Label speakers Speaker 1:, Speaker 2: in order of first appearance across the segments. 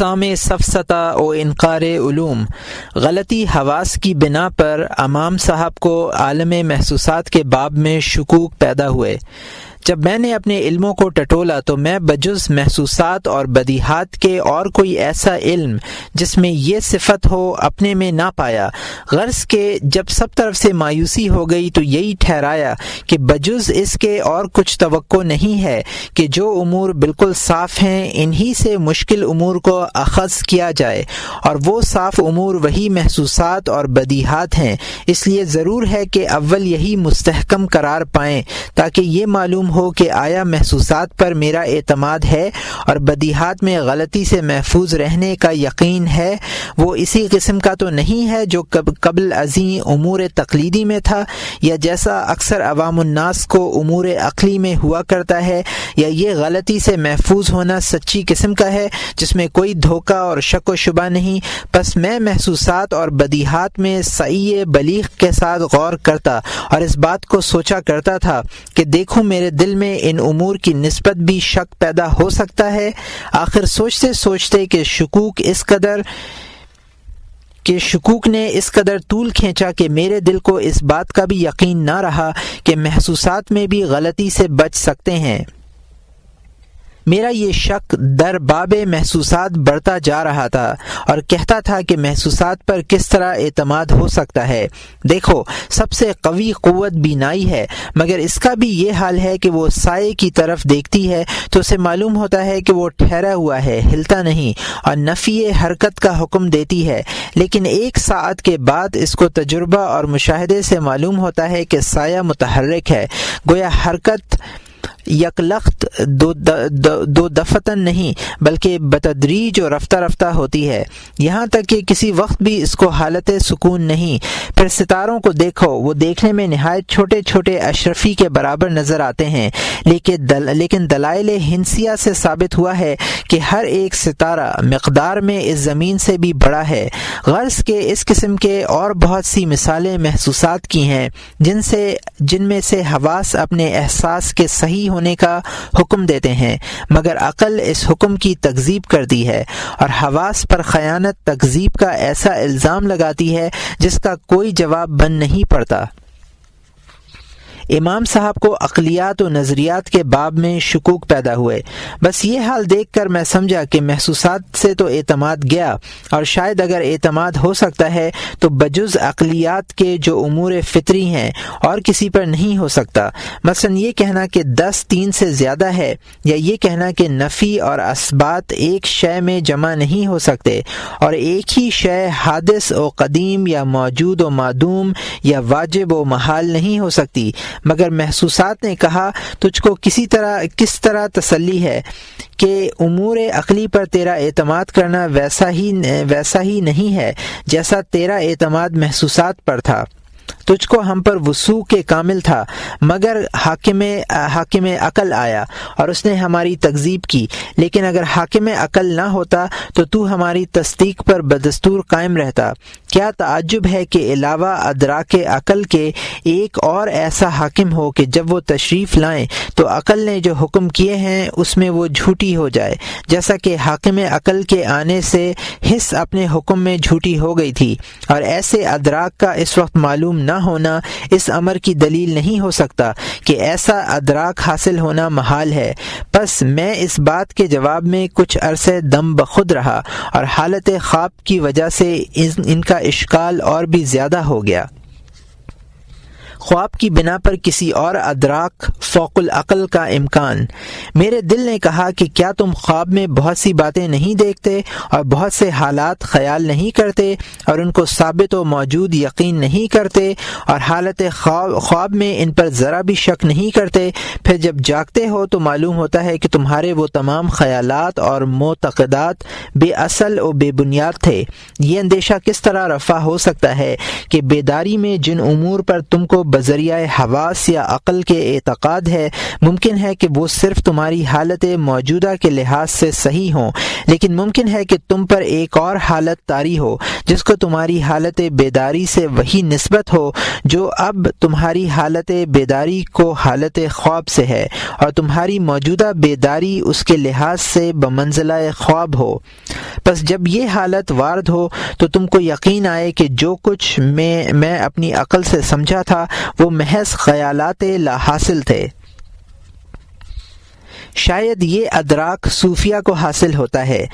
Speaker 1: اقسام سفسطہ و انکار علوم۔ غلطی حواس کی بنا پر امام صاحب کو عالم محسوسات کے باب میں شکوک پیدا ہوئے۔ جب میں نے اپنے علموں کو ٹٹولا تو میں بجز محسوسات اور بدیہات کے اور کوئی ایسا علم جس میں یہ صفت ہو اپنے میں نہ پایا۔ غرض کہ جب سب طرف سے مایوسی ہو گئی تو یہی ٹھہرایا کہ بجز اس کے اور کچھ توقع نہیں ہے کہ جو امور بالکل صاف ہیں انہی سے مشکل امور کو اخذ کیا جائے، اور وہ صاف امور وہی محسوسات اور بدیہات ہیں۔ اس لیے ضرور ہے کہ اول یہی مستحکم قرار پائیں تاکہ یہ معلوم ہو کہ آیا محسوسات پر میرا اعتماد ہے اور بدیہات میں غلطی سے محفوظ رہنے کا یقین ہے، وہ اسی قسم کا تو نہیں ہے جو قبل ازیں امور تقلیدی میں تھا، یا جیسا اکثر عوام الناس کو امور عقلی میں ہوا کرتا ہے، یا یہ غلطی سے محفوظ ہونا سچی قسم کا ہے جس میں کوئی دھوکہ اور شک و شبہ نہیں۔ پس میں محسوسات اور بدیہات میں سعی بلیغ کے ساتھ غور کرتا اور اس بات کو سوچا کرتا تھا کہ دیکھوں میرے دل میں ان امور کی نسبت بھی شک پیدا ہو سکتا ہے۔ آخر سوچتے سوچتے کہ شکوک نے اس قدر طول کھینچا کہ میرے دل کو اس بات کا بھی یقین نہ رہا کہ محسوسات میں بھی غلطی سے بچ سکتے ہیں۔ میرا یہ شک در باب محسوسات بڑھتا جا رہا تھا اور کہتا تھا کہ محسوسات پر کس طرح اعتماد ہو سکتا ہے۔ دیکھو، سب سے قوی قوت بینائی ہے، مگر اس کا بھی یہ حال ہے کہ وہ سائے کی طرف دیکھتی ہے تو اسے معلوم ہوتا ہے کہ وہ ٹھہرا ہوا ہے، ہلتا نہیں، اور نفی حرکت کا حکم دیتی ہے، لیکن ایک ساعت کے بعد اس کو تجربہ اور مشاہدے سے معلوم ہوتا ہے کہ سایہ متحرک ہے، گویا حرکت یک لخت دو دفتن نہیں بلکہ بتدریج و رفتہ رفتہ ہوتی ہے، یہاں تک کہ کسی وقت بھی اس کو حالت سکون نہیں۔ پھر ستاروں کو دیکھو، وہ دیکھنے میں نہایت چھوٹے چھوٹے اشرفی کے برابر نظر آتے ہیں، لیکن دلائل ہندسیہ سے ثابت ہوا ہے کہ ہر ایک ستارہ مقدار میں اس زمین سے بھی بڑا ہے۔ غرض کہ اس قسم کے اور بہت سی مثالیں محسوسات کی ہیں جن میں سے حواس اپنے احساس کے صحیح ہونے کا حکم دیتے ہیں، مگر عقل اس حکم کی تکذیب کرتی ہے اور حواس پر خیانت تکذیب کا ایسا الزام لگاتی ہے جس کا کوئی جواب بن نہیں پڑتا۔ امام صاحب کو عقلیات و نظریات کے باب میں شکوک پیدا ہوئے۔ بس یہ حال دیکھ کر میں سمجھا کہ محسوسات سے تو اعتماد گیا، اور شاید اگر اعتماد ہو سکتا ہے تو بجز عقلیات کے جو امور فطری ہیں اور کسی پر نہیں ہو سکتا۔ مثلا یہ کہنا کہ 10 3 سے زیادہ ہے، یا یہ کہنا کہ نفی اور اثبات ایک شے میں جمع نہیں ہو سکتے، اور ایک ہی شے حادث و قدیم یا موجود و معدوم یا واجب و محال نہیں ہو سکتی۔ مگر محسوسات نے کہا، تجھ کو کس طرح تسلی ہے کہ امور عقلی پر تیرا اعتماد کرنا ویسا ہی نہیں ہے جیسا تیرا اعتماد محسوسات پر تھا۔ تجھ کو ہم پر وثوق کامل تھا، مگر حاکم عقل آیا اور اس نے ہماری تکذیب کی، لیکن اگر حاکم عقل نہ ہوتا تو ہماری تصدیق پر بدستور قائم رہتا۔ کیا تعجب ہے کہ علاوہ ادراک عقل کے ایک اور ایسا حاکم ہو کہ جب وہ تشریف لائیں تو عقل نے جو حکم کیے ہیں اس میں وہ جھوٹی ہو جائے، جیسا کہ حاکم عقل کے آنے سے حس اپنے حکم میں جھوٹی ہو گئی تھی، اور ایسے ادراک کا اس وقت معلوم نہ ہونا اس امر کی دلیل نہیں ہو سکتا کہ ایسا ادراک حاصل ہونا محال ہے۔ پس میں اس بات کے جواب میں کچھ عرصے دم بخود رہا، اور حالت خواب کی وجہ سے ان کا اشکال اور بھی زیادہ ہو گیا۔ خواب کی بنا پر کسی اور ادراک فوق العقل کا امکان۔ میرے دل نے کہا کہ کیا تم خواب میں بہت سی باتیں نہیں دیکھتے اور بہت سے حالات خیال نہیں کرتے اور ان کو ثابت و موجود یقین نہیں کرتے اور حالت خواب میں ان پر ذرا بھی شک نہیں کرتے؟ پھر جب جاگتے ہو تو معلوم ہوتا ہے کہ تمہارے وہ تمام خیالات اور معتقدات بے اصل و بے بنیاد تھے۔ یہ اندیشہ کس طرح رفع ہو سکتا ہے کہ بیداری میں جن امور پر تم کو بذریعہ حواس یا عقل کے اعتقاد ہے، ممکن ہے کہ وہ صرف تمہاری حالت موجودہ کے لحاظ سے صحیح ہوں، لیکن ممکن ہے کہ تم پر ایک اور حالت طاری ہو جس کو تمہاری حالت بیداری سے وہی نسبت ہو جو اب تمہاری حالت بیداری کو حالت خواب سے ہے، اور تمہاری موجودہ بیداری اس کے لحاظ سے بمنزلہ خواب ہو۔ پس جب یہ حالت وارد ہو تو تم کو یقین آئے کہ جو کچھ میں اپنی عقل سے سمجھا تھا وہ محض خیالات لا حاصل تھے۔ شاید یہ ادراک صوفیہ کو حاصل ہوتا ہے۔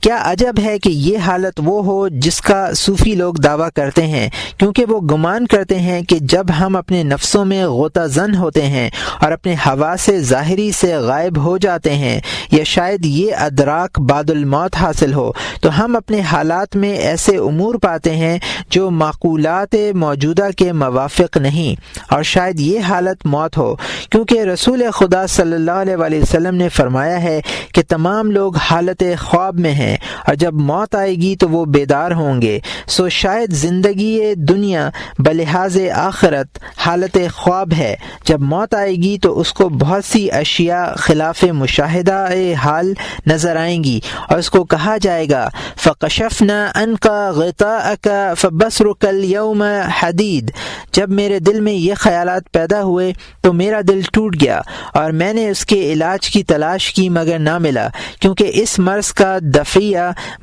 Speaker 1: کیا عجب ہے کہ یہ حالت وہ ہو جس کا صوفی لوگ دعویٰ کرتے ہیں، کیونکہ وہ گمان کرتے ہیں کہ جب ہم اپنے نفسوں میں غوطہ زن ہوتے ہیں اور اپنے حواس ظاہری سے غائب ہو جاتے ہیں، یا شاید یہ ادراک بعد الموت حاصل ہو، تو ہم اپنے حالات میں ایسے امور پاتے ہیں جو معقولات موجودہ کے موافق نہیں، اور شاید یہ حالت موت ہو، کیونکہ رسول خدا صلی اللہ علیہ وسلم نے فرمایا ہے کہ تمام لوگ حالت خواب میں ہیں، اور جب موت آئے گی تو وہ بیدار ہوں گے۔ سو شاید زندگی دنیا بلحاظ آخرت حالت خواب ہے، جب موت آئے گی تو اس کو بہت سی اشیاء خلاف مشاہدہ حال نظر آئیں گی، اور اس کو کہا جائے گا فَقَشَفْنَا عَنْكَ غِطَاءَكَ فَبَصَرُكَ الْيَوْمَ حَدِيدٌ۔ جب میرے دل میں یہ خیالات پیدا ہوئے تو میرا دل ٹوٹ گیا، اور میں نے اس کے علاج کی تلاش کی مگر نہ ملا، کیونکہ اس مرض کا دفعیہ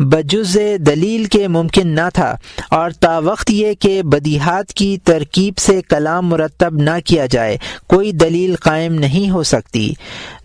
Speaker 1: بجز دلیل کے ممکن نہ تھا، اور تا وقت یہ کہ بدیہات کی ترکیب سے کلام مرتب نہ کیا جائے کوئی دلیل قائم نہیں ہو سکتی۔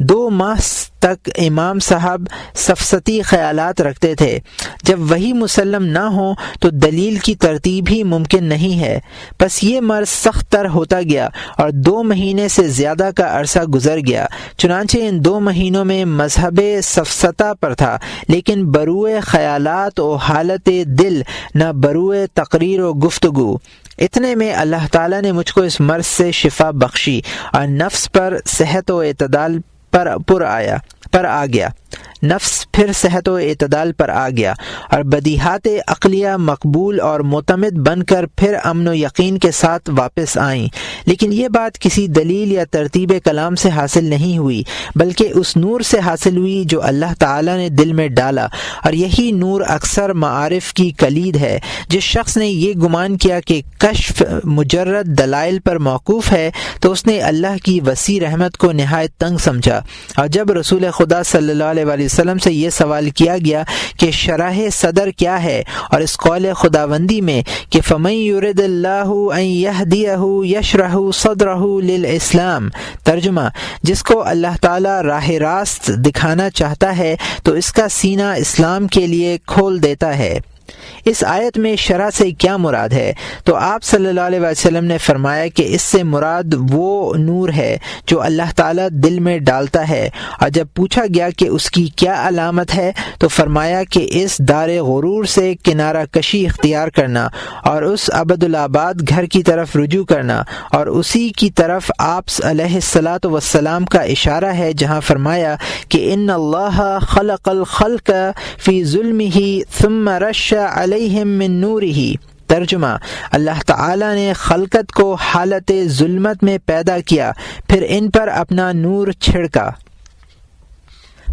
Speaker 1: 2 ماہ تک امام صاحب سفسطی خیالات رکھتے تھے، جب وہی مسلم نہ ہو تو دلیل کی ترتیب ہی ممکن نہیں ہے۔ پس یہ مرض سخت تر ہوتا گیا اور 2 مہینے سے زیادہ کا عرصہ گزر گیا، چنانچہ ان 2 مہینوں میں مذہب سفسطہ پر تھا، لیکن بروئے خیالات و حالت دل، نہ بروئے تقریر و گفتگو۔ اتنے میں اللہ تعالیٰ نے مجھ کو اس مرض سے شفا بخشی اور نفس پر صحت و اعتدال پر آ گیا، نفس پھر صحت و اعتدال پر آ گیا، اور بدیہات عقلیہ مقبول اور معتمد بن کر پھر امن و یقین کے ساتھ واپس آئیں۔ لیکن یہ بات کسی دلیل یا ترتیب کلام سے حاصل نہیں ہوئی، بلکہ اس نور سے حاصل ہوئی جو اللہ تعالیٰ نے دل میں ڈالا، اور یہی نور اکثر معارف کی کلید ہے۔ جس شخص نے یہ گمان کیا کہ کشف مجرد دلائل پر موقوف ہے تو اس نے اللہ کی وسیع رحمت کو نہایت تنگ سمجھا، اور جب رسول خدا صلی اللہ علیہ وسلم سے یہ سوال کیا گیا کہ شرح صدر کیا ہے، اور اس قول خداوندی میں کہ فَمَن يُرِدِ اللَّهُ أَن يَهْدِيَهُ يَشْرَحُ صَدْرَهُ لِلْإِسْلَامِ، ترجمہ، جس کو اللہ تعالیٰ راہ راست دکھانا چاہتا ہے تو اس کا سینہ اسلام کے لیے کھول دیتا ہے۔ اس آیت میں شرح سے کیا مراد ہے؟ تو آپ صلی اللہ علیہ وسلم نے فرمایا کہ اس سے مراد وہ نور ہے جو اللہ تعالیٰ دل میں ڈالتا ہے، اور جب پوچھا گیا کہ اس کی کیا علامت ہے تو فرمایا کہ اس دار غرور سے کنارہ کشی اختیار کرنا، اور اس ابدالآباد گھر کی طرف رجوع کرنا، اور اسی کی طرف آپ علیہ الصلاۃ والسلام کا اشارہ ہے جہاں فرمایا کہ ان اللہ خلق الخلق فی ظلمہ ثم رش علیہم من نورہ، ترجمہ، اللہ تعالیٰ نے خلقت کو حالت ظلمت میں پیدا کیا، پھر ان پر اپنا نور چھڑکا۔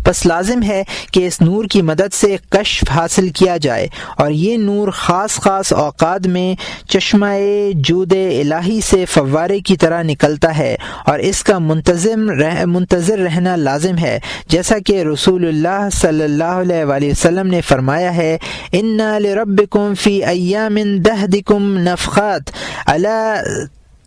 Speaker 1: پس لازم ہے کہ اس نور کی مدد سے کشف حاصل کیا جائے، اور یہ نور خاص اوقات میں چشمہ جود الہی سے فوارے کی طرح نکلتا ہے، اور اس کا منتظر رہنا لازم ہے، جیسا کہ رسول اللہ صلی اللہ علیہ وآلہ وسلم نے فرمایا ہے اِنَّ لِرَبِّكُمْ فِي أَيَّامٍ دَهْدِكُمْ نَفْخَاتٍ أَلَا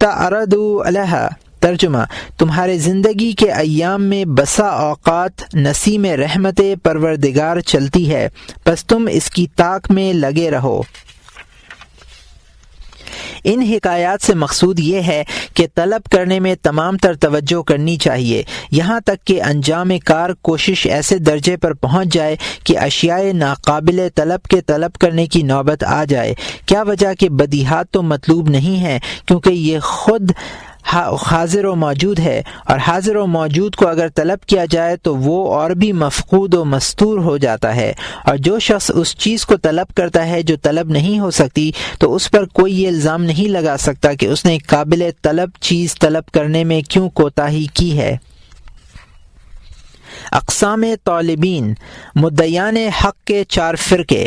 Speaker 1: تَعْرَضُوا لَهَا، ترجمہ، تمہارے زندگی کے ایام میں بسا اوقات نسیم رحمت پروردگار چلتی ہے، پس تم اس کی طاق میں لگے رہو۔ ان حکایات سے مقصود یہ ہے کہ طلب کرنے میں تمام تر توجہ کرنی چاہیے، یہاں تک کہ انجام کار کوشش ایسے درجے پر پہنچ جائے کہ اشیاء ناقابل طلب کے طلب کرنے کی نوبت آ جائے۔ کیا وجہ کہ بدیہات تو مطلوب نہیں ہیں، کیونکہ یہ خود حاضر و موجود ہے، اور حاضر و موجود کو اگر طلب کیا جائے تو وہ اور بھی مفقود و مستور ہو جاتا ہے، اور جو شخص اس چیز کو طلب کرتا ہے جو طلب نہیں ہو سکتی تو اس پر کوئی یہ الزام نہیں لگا سکتا کہ اس نے قابل طلب چیز طلب کرنے میں کیوں کوتاہی کی ہے۔ اقسام طالبین، مدعیان حق کے 4 فرقے۔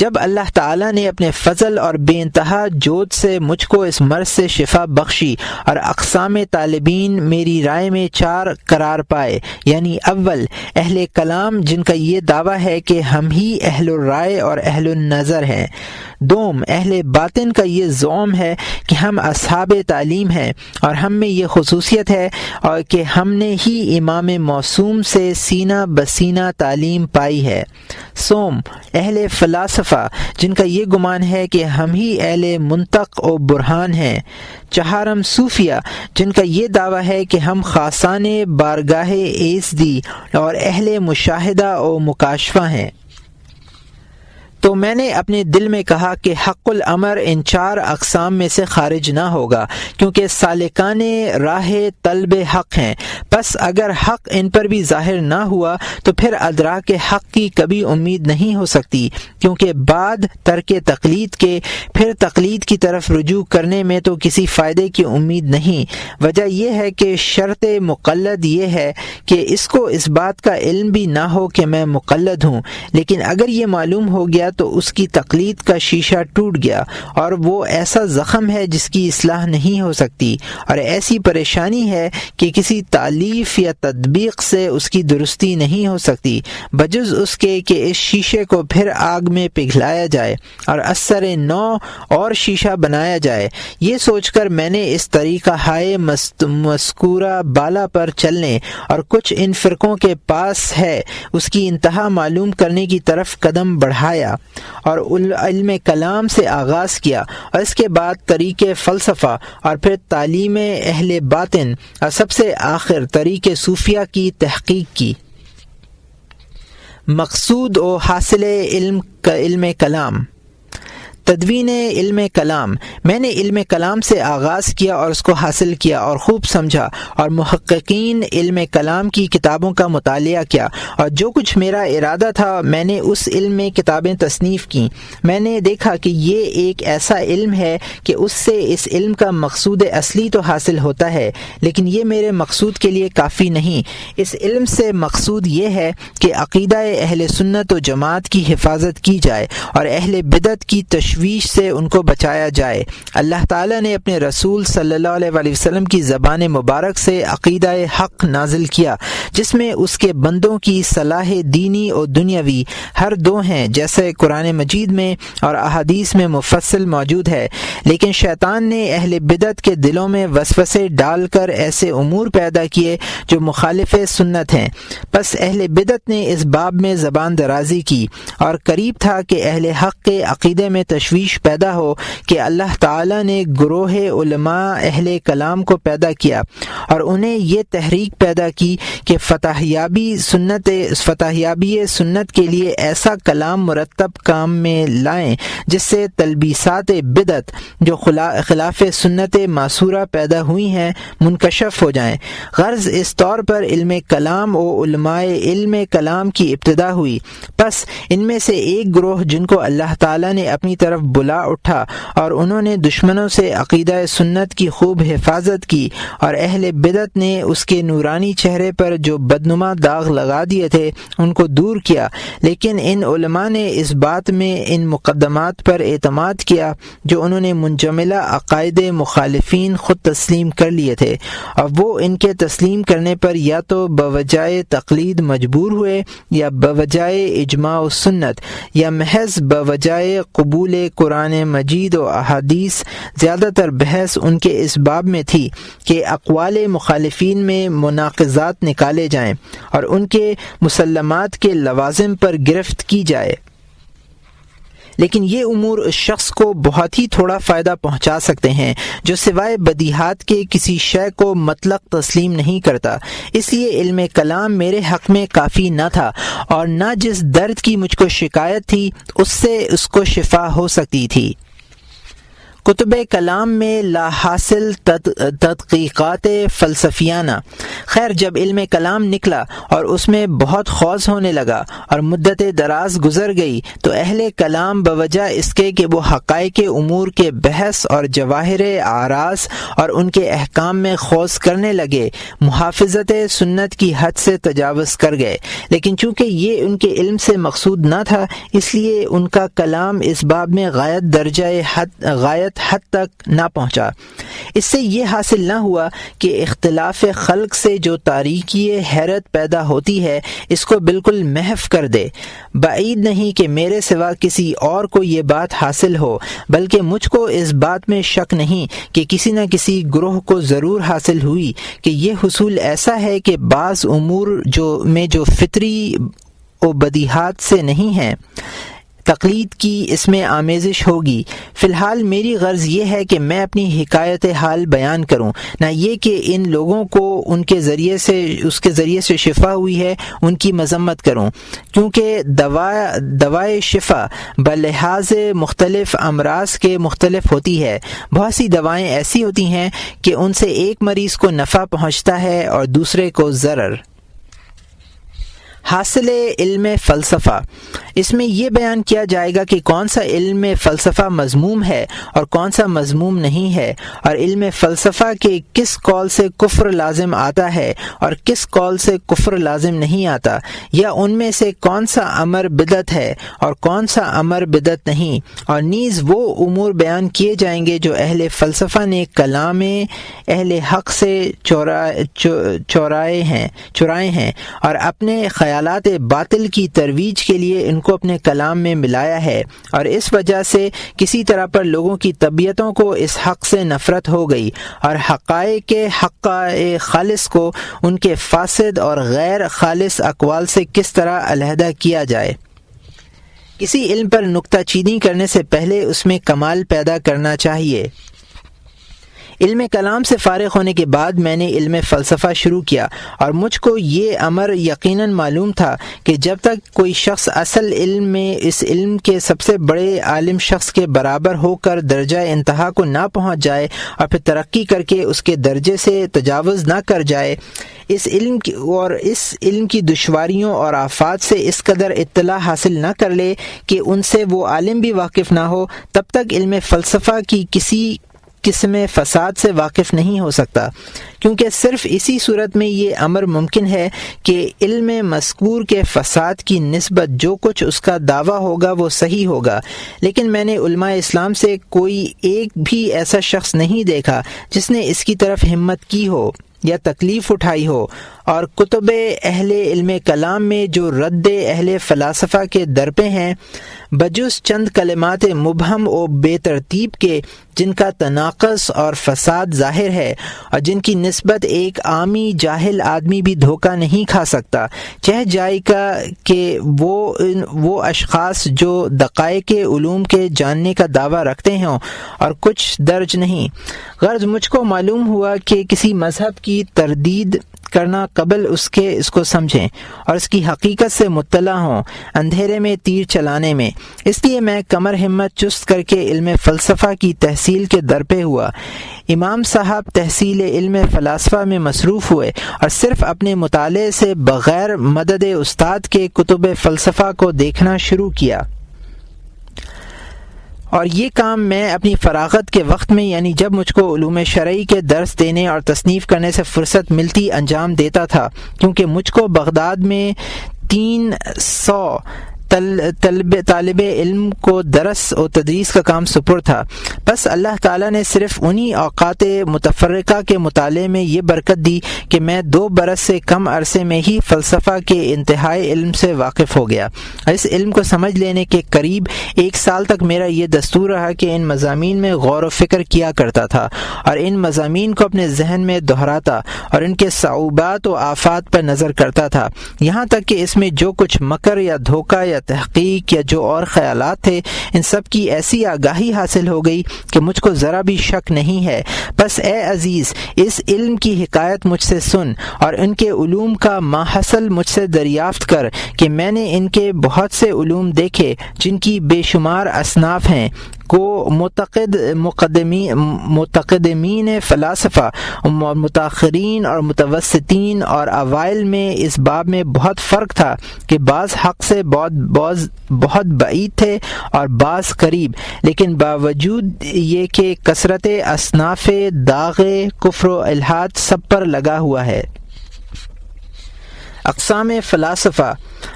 Speaker 1: جب اللہ تعالیٰ نے اپنے فضل اور بے انتہا جود سے مجھ کو اس مرض سے شفا بخشی اور اقسام طالبین میری رائے میں 4 قرار پائے، یعنی اول اہل کلام جن کا یہ دعویٰ ہے کہ ہم ہی اہل الرائے اور اہل النظر ہیں، دوم اہل باطن کا یہ زعم ہے کہ ہم اصحاب تعلیم ہیں اور ہم میں یہ خصوصیت ہے اور کہ ہم نے ہی امام معصوم سے سینہ بسینہ تعلیم پائی ہے، سوم اہل فلاسفہ جن کا یہ گمان ہے کہ ہم ہی اہل منطق و برہان ہیں، چہارم صوفیہ جن کا یہ دعویٰ ہے کہ ہم خاصان بارگاہ ایزدی اور اہل مشاہدہ و مکاشفہ ہیں۔ تو میں نے اپنے دل میں کہا کہ حق الامر ان 4 اقسام میں سے خارج نہ ہوگا، کیونکہ سالکان راہ طلب حق ہیں، پس اگر حق ان پر بھی ظاہر نہ ہوا تو پھر ادراک حق کی کبھی امید نہیں ہو سکتی، کیونکہ بعد ترک تقلید کے پھر تقلید کی طرف رجوع کرنے میں تو کسی فائدے کی امید نہیں۔ وجہ یہ ہے کہ شرط مقلد یہ ہے کہ اس کو اس بات کا علم بھی نہ ہو کہ میں مقلد ہوں، لیکن اگر یہ معلوم ہو گیا تو اس کی تقلید کا شیشہ ٹوٹ گیا اور وہ ایسا زخم ہے جس کی اصلاح نہیں ہو سکتی، اور ایسی پریشانی ہے کہ کسی تالیف یا تطبیق سے اس کی درستی نہیں ہو سکتی بجز اس کے کہ اس شیشے کو پھر آگ میں پگھلایا جائے اور اثر نو اور شیشہ بنایا جائے۔ یہ سوچ کر میں نے اس طریقہ ہائے مذکورہ بالا پر چلنے اور کچھ ان فرقوں کے پاس ہے اس کی انتہا معلوم کرنے کی طرف قدم بڑھایا اور علم کلام سے آغاز کیا، اور اس کے بعد طریق فلسفہ اور پھر تعلیم اہل باطن اور سب سے آخر طریق صوفیہ کی تحقیق کی۔ مقصود و حاصل علم کلام۔ تدوین علم کلام، میں نے علم کلام سے آغاز کیا اور اس کو حاصل کیا اور خوب سمجھا اور محققین علم کلام کی کتابوں کا مطالعہ کیا، اور جو کچھ میرا ارادہ تھا میں نے اس علم میں کتابیں تصنیف کیں۔ میں نے دیکھا کہ یہ ایک ایسا علم ہے کہ اس سے اس علم کا مقصود اصلی تو حاصل ہوتا ہے، لیکن یہ میرے مقصود کے لیے کافی نہیں۔ اس علم سے مقصود یہ ہے کہ عقیدہ اہل سنت و جماعت کی حفاظت کی جائے اور اہل بدعت کی تشویش سے ان کو بچایا جائے۔ اللہ تعالیٰ نے اپنے رسول صلی اللہ علیہ وآلہ وسلم کی زبان مبارک سے عقیدہ حق نازل کیا، جس میں اس کے بندوں کی صلاح دینی اور دنیاوی ہر دو ہیں، جیسے قرآن مجید میں اور احادیث میں مفصل موجود ہے، لیکن شیطان نے اہل بدعت کے دلوں میں وسوسے ڈال کر ایسے امور پیدا کیے جو مخالف سنت ہیں۔ پس اہل بدعت نے اس باب میں زبان درازی کی، اور قریب تھا کہ اہل حق کے عقیدے میں تشویش پیدا ہو کہ اللہ تعالیٰ نے گروہ علماء اہل کلام کو پیدا کیا اور انہیں یہ تحریک پیدا کی کہ فتحیابی سنت کے لیے ایسا کلام مرتب کام میں لائیں جس سے تلبیسات بدعت جو خلاف سنت معصورہ پیدا ہوئی ہیں منکشف ہو جائیں۔ غرض اس طور پر علم کلام و علماء علم کلام کی ابتدا ہوئی۔ پس ان میں سے ایک گروہ جن کو اللہ تعالیٰ نے اپنی طرف بلا اٹھا اور انہوں نے دشمنوں سے عقیدہ سنت کی خوب حفاظت کی، اور اہل بدعت نے اس کے نورانی چہرے پر جو بدنما داغ لگا دیے تھے ان کو دور کیا، لیکن ان علماء نے اس بات میں ان مقدمات پر اعتماد کیا جو انہوں نے منجملہ عقائد مخالفین خود تسلیم کر لیے تھے، اور وہ ان کے تسلیم کرنے پر یا تو بوجائے تقلید مجبور ہوئے یا بوجائے اجماع و سنت یا محض بوجائے قبول قرآن مجید و احادیث۔ زیادہ تر بحث ان کے اس باب میں تھی کہ اقوال مخالفین میں مناقضات نکالے جائیں اور ان کے مسلمات کے لوازم پر گرفت کی جائے، لیکن یہ امور اس شخص کو بہت ہی تھوڑا فائدہ پہنچا سکتے ہیں جو سوائے بدیہات کے کسی شے کو مطلق تسلیم نہیں کرتا۔ اس لیے علم کلام میرے حق میں کافی نہ تھا، اور نہ جس درد کی مجھ کو شکایت تھی اس سے اس کو شفا ہو سکتی تھی۔ کتب کلام میں لا حاصل تحقیقات فلسفیانہ۔ خیر، جب علم کلام نکلا اور اس میں بہت خوض ہونے لگا اور مدت دراز گزر گئی تو اہل کلام بوجہ اس کے کہ وہ حقائق امور کے بحث اور جواہر اعراض اور ان کے احکام میں خوض کرنے لگے، محافظت سنت کی حد سے تجاوز کر گئے۔ لیکن چونکہ یہ ان کے علم سے مقصود نہ تھا، اس لیے ان کا کلام اس باب میں غایت حد تک نہ پہنچا۔ اس سے یہ حاصل نہ ہوا کہ اختلاف خلق سے جو تاریکی حیرت پیدا ہوتی ہے اس کو بالکل محو کر دے۔ بعید نہیں کہ میرے سوا کسی اور کو یہ بات حاصل ہو، بلکہ مجھ کو اس بات میں شک نہیں کہ کسی نہ کسی گروہ کو ضرور حاصل ہوئی کہ یہ حصول ایسا ہے کہ بعض امور جو فطری و بدیہات سے نہیں ہیں، تقلید کی اس میں آمیزش ہوگی۔ فی الحال میری غرض یہ ہے کہ میں اپنی حکایت حال بیان کروں، نہ یہ کہ ان لوگوں کو اس کے ذریعے سے شفا ہوئی ہے ان کی مذمت کروں، کیونکہ دوائے شفا بلحاظ مختلف امراض کے مختلف ہوتی ہے۔ بہت سی دوائیں ایسی ہوتی ہیں کہ ان سے ایک مریض کو نفع پہنچتا ہے اور دوسرے کو ضرر۔ حاصل علم فلسفہ، اس میں یہ بیان کیا جائے گا کہ کون سا علم فلسفہ مذموم ہے اور کون سا مذموم نہیں ہے، اور علم فلسفہ کے کس قول سے کفر لازم آتا ہے اور کس قول سے کفر لازم نہیں آتا، یا ان میں سے کون سا امر بدعت ہے اور کون سا امر بدعت نہیں، اور نیز وہ امور بیان کیے جائیں گے جو اہل فلسفہ نے کلام اہل حق سے چرائے ہیں اور اپنے خیالات باطل کی ترویج کے لیے ان کو اپنے کلام میں ملایا ہے، اور اس وجہ سے کسی طرح پر لوگوں کی طبیعتوں کو اس حق سے نفرت ہو گئی، اور حقائق حق خالص کو ان کے فاسد اور غیر خالص اقوال سے کس طرح علیحدہ کیا جائے۔ کسی علم پر نکتہ چینی کرنے سے پہلے اس میں کمال پیدا کرنا چاہیے۔ علم کلام سے فارغ ہونے کے بعد میں نے علم فلسفہ شروع کیا، اور مجھ کو یہ امر یقیناً معلوم تھا کہ جب تک کوئی شخص اصل علم میں اس علم کے سب سے بڑے عالم شخص کے برابر ہو کر درجہ انتہا کو نہ پہنچ جائے اور پھر ترقی کر کے اس کے درجے سے تجاوز نہ کر جائے، اس علم کی دشواریوں اور آفات سے اس قدر اطلاع حاصل نہ کر لے کہ ان سے وہ عالم بھی واقف نہ ہو، تب تک علم فلسفہ کی کسی قسم فساد سے واقف نہیں ہو سکتا، کیونکہ صرف اسی صورت میں یہ امر ممکن ہے کہ علم مذکور کے فساد کی نسبت جو کچھ اس کا دعویٰ ہوگا وہ صحیح ہوگا۔ لیکن میں نے علماء اسلام سے کوئی ایک بھی ایسا شخص نہیں دیکھا جس نے اس کی طرف ہمت کی ہو یا تکلیف اٹھائی ہو، اور کتب اہل علم کلام میں جو رد اہل فلاسفہ کے درپے ہیں، بجز چند کلمات مبہم و بے ترتیب کے جن کا تناقض اور فساد ظاہر ہے اور جن کی نسبت ایک عامی جاہل آدمی بھی دھوکہ نہیں کھا سکتا، چہ جائے گا کہ وہ اشخاص جو دقائق علوم کے جاننے کا دعویٰ رکھتے ہوں اور کچھ درج نہیں۔ غرض مجھ کو معلوم ہوا کہ کسی مذہب کی تردید کرنا قبل اس کو سمجھیں اور اس کی حقیقت سے مطلع ہوں، اندھیرے میں تیر چلانے میں۔ اس لیے میں کمر ہمت چست کر کے علم فلسفہ کی تحصیل کے درپے ہوا۔ امام صاحب تحصیل علم فلسفہ میں مصروف ہوئے اور صرف اپنے مطالعے سے بغیر مدد استاد کے کتب فلسفہ کو دیکھنا شروع کیا، اور یہ کام میں اپنی فراغت کے وقت میں، یعنی جب مجھ کو علوم شرعی کے درس دینے اور تصنیف کرنے سے فرصت ملتی، انجام دیتا تھا، کیونکہ مجھ کو بغداد میں 300 طالب علم کو درس و تدریس کا کام سپرد تھا۔ بس اللہ تعالیٰ نے صرف انہی اوقات متفرقہ کے مطالعے میں یہ برکت دی کہ میں 2 برس سے کم عرصے میں ہی فلسفہ کے انتہائی علم سے واقف ہو گیا۔ اس علم کو سمجھ لینے کے قریب 1 سال تک میرا یہ دستور رہا کہ ان مضامین میں غور و فکر کیا کرتا تھا اور ان مضامین کو اپنے ذہن میں دہراتا اور ان کے صعوبات و آفات پر نظر کرتا تھا، یہاں تک کہ اس میں جو کچھ مکر یا دھوکہ یا تحقیق یا جو اور خیالات تھے، ان سب کی ایسی آگاہی حاصل ہو گئی کہ مجھ کو ذرا بھی شک نہیں ہے۔ بس اے عزیز، اس علم کی حکایت مجھ سے سن اور ان کے علوم کا ماحصل مجھ سے دریافت کر کہ میں نے ان کے بہت سے علوم دیکھے جن کی بے شمار اصناف ہیں، کو متقدمین فلاسفہ، متاخرین اور متوسطین اور اوائل میں اس باب میں بہت فرق تھا کہ بعض حق سے بہت بعید تھے اور بعض قریب، لیکن باوجود یہ کہ کثرت اصناف داغ کفر و الحاد سب پر لگا ہوا ہے۔ اقسام فلاسفہ،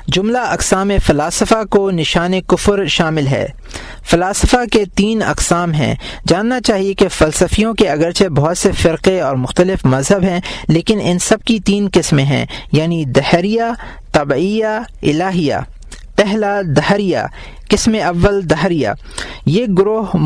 Speaker 1: جملہ اقسام فلاسفہ کو نشان کفر شامل ہے۔ فلاسفہ کے 3 اقسام ہیں۔ جاننا چاہیے کہ فلسفیوں کے اگرچہ بہت سے فرقے اور مختلف مذہب ہیں، لیکن ان سب کی 3 قسمیں ہیں، یعنی دہریہ، طبعیہ، الہیہ۔ پہلا دہریہ، قسم اول دہریہ، یہ گروہ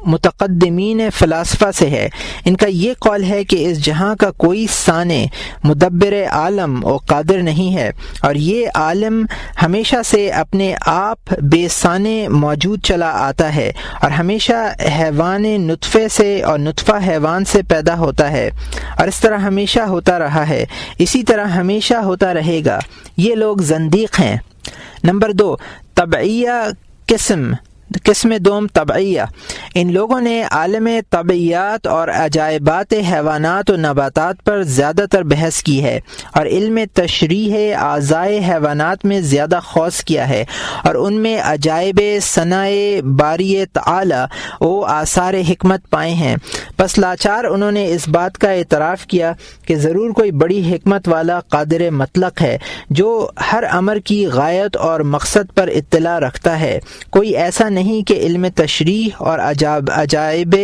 Speaker 1: متقدمین فلاسفہ سے ہے۔ ان کا یہ قول ہے کہ اس جہاں کا کوئی صانع، مدبر عالم و قادر نہیں ہے، اور یہ عالم ہمیشہ سے اپنے آپ بے صانع موجود چلا آتا ہے، اور ہمیشہ حیوان نطفے سے اور نطفہ حیوان سے پیدا ہوتا ہے، اور اس طرح ہمیشہ ہوتا رہا ہے، اسی طرح ہمیشہ ہوتا رہے گا۔ یہ لوگ زندیق ہیں۔ نمبر 2، طبعیہ قسم دوم طبعیہ، ان لوگوں نے عالم طبعیات اور عجائبات حیوانات و نباتات پر زیادہ تر بحث کی ہے، اور علم تشریح اعضائے حیوانات میں زیادہ خوض کیا ہے، اور ان میں عجائب صنع باری تعالی و آثار حکمت پائے ہیں۔ پس لاچار انہوں نے اس بات کا اعتراف کیا کہ ضرور کوئی بڑی حکمت والا قادر مطلق ہے جو ہر امر کی غایت اور مقصد پر اطلاع رکھتا ہے۔ کوئی ایسا نہیں کہ علم تشریح اور عجائب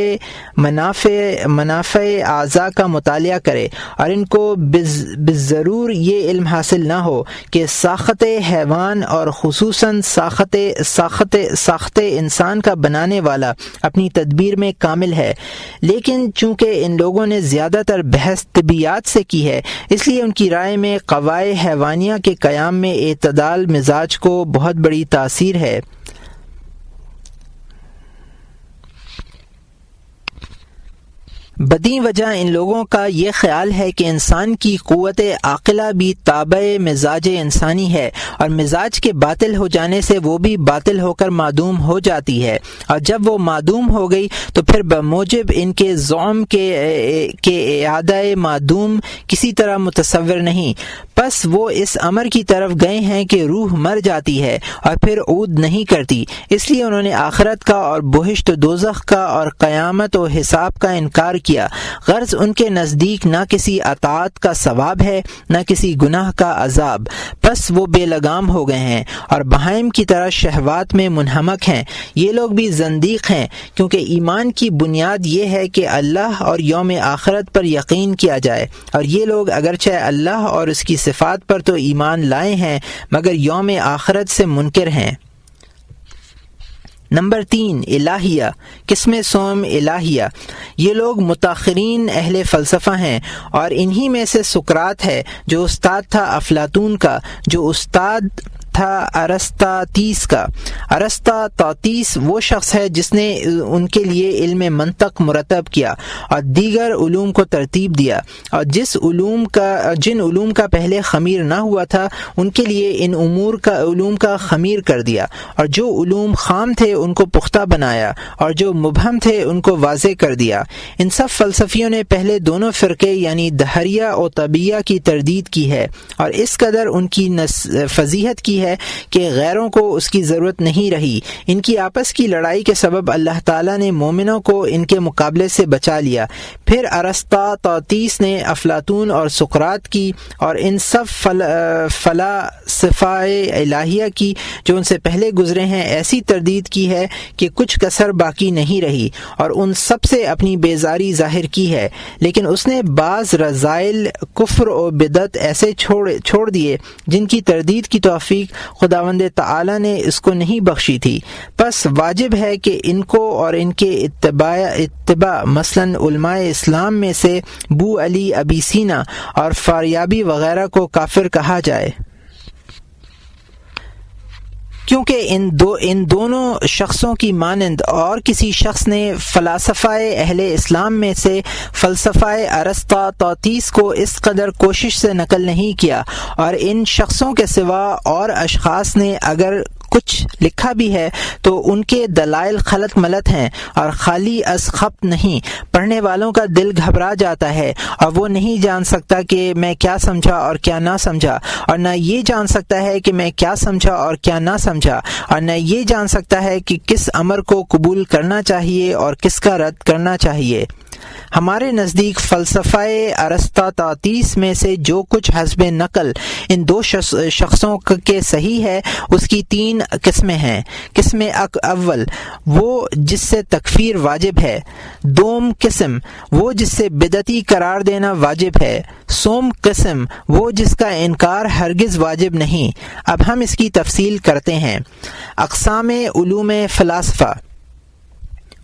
Speaker 1: منافع اعضاء کا مطالعہ کرے اور ان کو بالضرور یہ علم حاصل نہ ہو کہ ساخت حیوان اور خصوصاً ساخت انسان کا بنانے والا اپنی تدبیر میں کامل ہے، لیکن چونکہ ان لوگوں نے زیادہ تر بحث طبیعیات سے کی ہے، اس لیے ان کی رائے میں قواعد حیوانیہ کے قیام میں اعتدال مزاج کو بہت بڑی تاثیر ہے۔ بدی وجہ ان لوگوں کا یہ خیال ہے کہ انسان کی قوت عاقلہ بھی تابع مزاج انسانی ہے، اور مزاج کے باطل ہو جانے سے وہ بھی باطل ہو کر معدوم ہو جاتی ہے، اور جب وہ معدوم ہو گئی تو پھر بموجب ان کے زعم کے اعادہ معدوم کسی طرح متصور نہیں۔ پس وہ اس امر کی طرف گئے ہیں کہ روح مر جاتی ہے اور پھر عود نہیں کرتی، اس لیے انہوں نے آخرت کا اور بہشت و دوزخ کا اور قیامت و حساب کا انکار کیا۔ غرض ان کے نزدیک نہ کسی اطاعت کا ثواب ہے نہ کسی گناہ کا عذاب، پس وہ بے لگام ہو گئے ہیں اور بہائم کی طرح شہوات میں منہمک ہیں۔ یہ لوگ بھی زندیق ہیں، کیونکہ ایمان کی بنیاد یہ ہے کہ اللہ اور یوم آخرت پر یقین کیا جائے، اور یہ لوگ اگرچہ اللہ اور اس کی صفات پر تو ایمان لائے ہیں مگر یوم آخرت سے منکر ہیں۔ نمبر 3، الہیہ قسم سوم الہیہ، یہ لوگ متاخرین اہل فلسفہ ہیں، اور انہی میں سے سقراط ہے جو استاد تھا افلاطون کا، جو استاد تھا ارسطاطیس کا۔ ارسطاطیس وہ شخص ہے جس نے ان کے لیے علم منطق مرتب کیا اور دیگر علوم کو ترتیب دیا، اور جن علوم کا پہلے خمیر نہ ہوا تھا ان کے لیے ان علوم کا خمیر کر دیا، اور جو علوم خام تھے ان کو پختہ بنایا، اور جو مبہم تھے ان کو واضح کر دیا۔ ان سب فلسفیوں نے پہلے دونوں فرقے یعنی دہریہ اور طبعیہ کی تردید کی ہے، اور اس قدر ان کی فضیحت کی ہے کہ غیروں کو اس کی ضرورت نہیں رہی۔ ان کی آپس کی لڑائی کے سبب اللہ تعالیٰ نے مومنوں کو ان کے مقابلے سے بچا لیا۔ پھر ارسطاطیس نے افلاطون اور سقراط کی اور ان سب فلاسفہ الہیہ کی جو ان سے پہلے گزرے ہیں ایسی تردید کی ہے کہ کچھ کسر باقی نہیں رہی، اور ان سب سے اپنی بیزاری ظاہر کی ہے، لیکن اس نے بعض رذائل کفر و بدعت ایسے چھوڑ دیے جن کی تردید کی توفیق خداوند تعالی نے اس کو نہیں بخشی تھی۔ پس واجب ہے کہ ان کو اور ان کے اتباع مثلاً علماء اسلام میں سے بو علی ابی سینا اور فاریابی وغیرہ کو کافر کہا جائے، کیونکہ ان دونوں شخصوں کی مانند اور کسی شخص نے فلاسفہ اہل اسلام میں سے فلسفہ ارسطاطیس کو اس قدر کوشش سے نقل نہیں کیا، اور ان شخصوں کے سوا اور اشخاص نے اگر کچھ لکھا بھی ہے تو ان کے دلائل غلط ملت ہیں اور خالی از خبط نہیں، پڑھنے والوں کا دل گھبرا جاتا ہے اور وہ نہیں جان سکتا کہ میں کیا سمجھا اور کیا نہ سمجھا، اور نہ یہ جان سکتا ہے کہ میں کیا سمجھا اور کیا نہ سمجھا، اور نہ یہ جان سکتا ہے کہ کس امر کو قبول کرنا چاہیے اور کس کا رد کرنا چاہیے۔ ہمارے نزدیک فلسفہ ارسطاطیس میں سے جو کچھ حسب نقل ان دو شخصوں کے صحیح ہے اس کی 3 قسمیں ہیں۔ قسم اول وہ جس سے تکفیر واجب ہے، دوم قسم وہ جس سے بدعتی قرار دینا واجب ہے، سوم قسم وہ جس کا انکار ہرگز واجب نہیں۔ اب ہم اس کی تفصیل کرتے ہیں۔ اقسام علوم فلاسفہ۔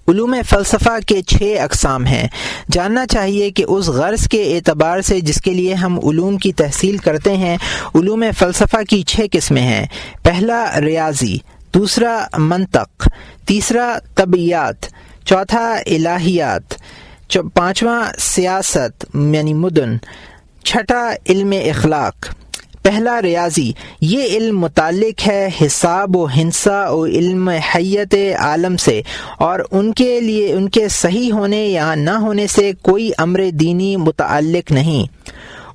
Speaker 1: علوم فلسفہ کے 6 اقسام ہیں۔ جاننا چاہیے کہ اس غرض کے اعتبار سے جس کے لیے ہم علوم کی تحصیل کرتے ہیں، علوم فلسفہ کی 6 قسمیں ہیں۔ پہلا ریاضی، دوسرا منطق، تیسرا طبیعیات، چوتھا الہیات، پانچواں سیاست یعنی مدن، چھٹا علم اخلاق۔ پہلا ریاضی، یہ علم متعلق ہے حساب و ہندسہ و علم حیت عالم سے، اور ان کے صحیح ہونے یا نہ ہونے سے کوئی امر دینی متعلق نہیں۔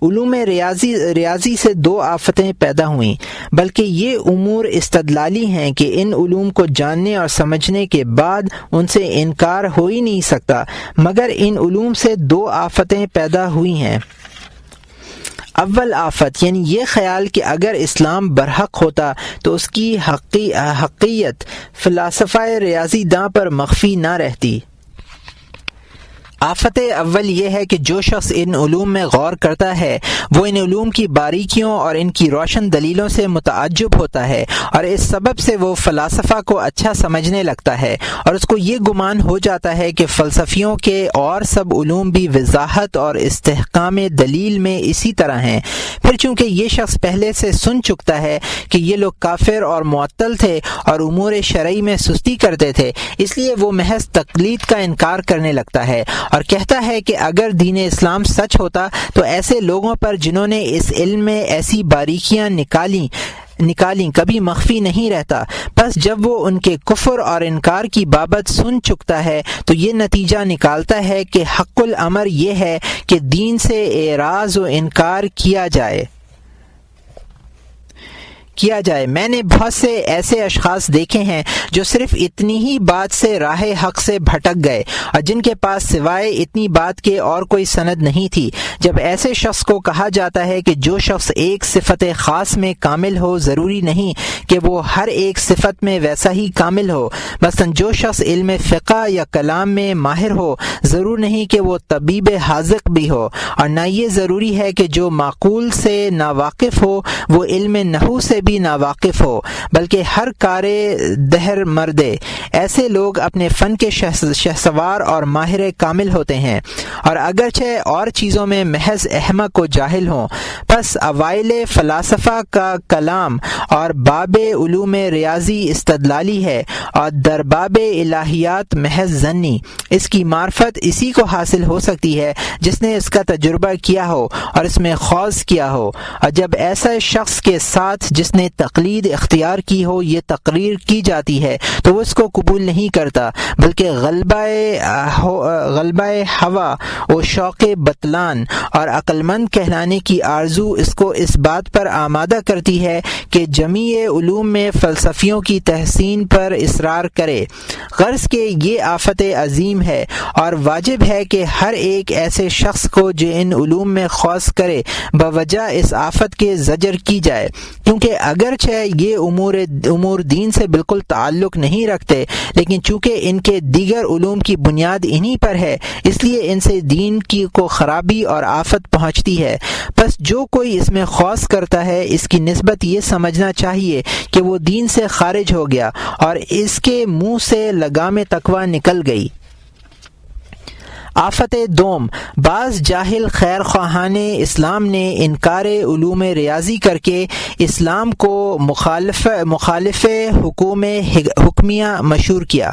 Speaker 1: علوم ریاضی سے 2 آفتیں پیدا ہوئیں، بلکہ یہ امور استدلالی ہیں کہ ان علوم کو جاننے اور سمجھنے کے بعد ان سے انکار ہو ہی نہیں سکتا، مگر ان علوم سے 2 آفتیں پیدا ہوئی ہیں۔ اول آفت یعنی یہ خیال کہ اگر اسلام برحق ہوتا تو اس کی حقیقت فلاسفہ ریاضی داں پر مخفی نہ رہتی۔ آفت اول یہ ہے کہ جو شخص ان علوم میں غور کرتا ہے وہ ان علوم کی باریکیوں اور ان کی روشن دلیلوں سے متعجب ہوتا ہے، اور اس سبب سے وہ فلاسفہ کو اچھا سمجھنے لگتا ہے، اور اس کو یہ گمان ہو جاتا ہے کہ فلسفیوں کے اور سب علوم بھی وضاحت اور استحکام دلیل میں اسی طرح ہیں۔ پھر چونکہ یہ شخص پہلے سے سن چکتا ہے کہ یہ لوگ کافر اور معطل تھے اور امور شرعی میں سستی کرتے تھے، اس لیے وہ محض تقلید کا انکار کرنے لگتا ہے اور کہتا ہے کہ اگر دین اسلام سچ ہوتا تو ایسے لوگوں پر جنہوں نے اس علم میں ایسی باریکیاں نکالیں کبھی مخفی نہیں رہتا۔ پس جب وہ ان کے کفر اور انکار کی بابت سن چکتا ہے تو یہ نتیجہ نکالتا ہے کہ حق الامر یہ ہے کہ دین سے اعراض و انکار کیا جائے۔ میں نے بہت سے ایسے اشخاص دیکھے ہیں جو صرف اتنی ہی بات سے راہ حق سے بھٹک گئے اور جن کے پاس سوائے اتنی بات کے اور کوئی سند نہیں تھی۔ جب ایسے شخص کو کہا جاتا ہے کہ جو شخص ایک صفت خاص میں کامل ہو ضروری نہیں کہ وہ ہر ایک صفت میں ویسا ہی کامل ہو، مثلا جو شخص علم فقہ یا کلام میں ماہر ہو ضرور نہیں کہ وہ طبیب حاذق بھی ہو، اور نہ یہ ضروری ہے کہ جو معقول سے ناواقف ہو وہ علم نحو سے بھی ناواقف ہو، بلکہ ہر کار دہر مردے ایسے لوگ اپنے فن کے شہسوار اور ماہر کامل ہوتے ہیں، اور اگرچہ اور چیزوں میں محض احمق و جاہل ہوں۔ پس اوائل فلاسفہ کا کلام اور باب علوم ریاضی استدلالی ہے اور در باب الہیات محض ظنی۔ اس کی معرفت اسی کو حاصل ہو سکتی ہے جس نے اس کا تجربہ کیا ہو اور اس میں خوض کیا ہو، اور جب ایسا شخص کے ساتھ جس نے تقلید اختیار کی ہو یہ تقریر کی جاتی ہے تو وہ اس کو قبول نہیں کرتا، بلکہ غلبہ ہوا و شوق بطلان اور عقل مند کہلانے کی آرزو اس کو اس بات پر آمادہ کرتی ہے کہ جمیع علوم میں فلسفیوں کی تحسین پر اصرار کرے۔ غرض کہ یہ آفت عظیم ہے اور واجب ہے کہ ہر ایک ایسے شخص کو جو ان علوم میں خوض کرے بوجہ اس آفت کے زجر کی جائے، کیونکہ اگرچہ یہ امور دین سے بالکل تعلق نہیں رکھتے، لیکن چونکہ ان کے دیگر علوم کی بنیاد انہی پر ہے اس لیے ان سے دین کی کو خرابی اور آفت پہنچتی ہے۔ پس جو کوئی اس میں خوض کرتا ہے اس کی نسبت یہ سمجھنا چاہیے کہ وہ دین سے خارج ہو گیا اور اس کے منہ سے لگام تقوی نکل گئی۔ آفت دوم، بعض جاہل خیر خواہان اسلام نے انکار علوم ریاضی کر کے اسلام کو مخالف حکمیہ مشہور کیا۔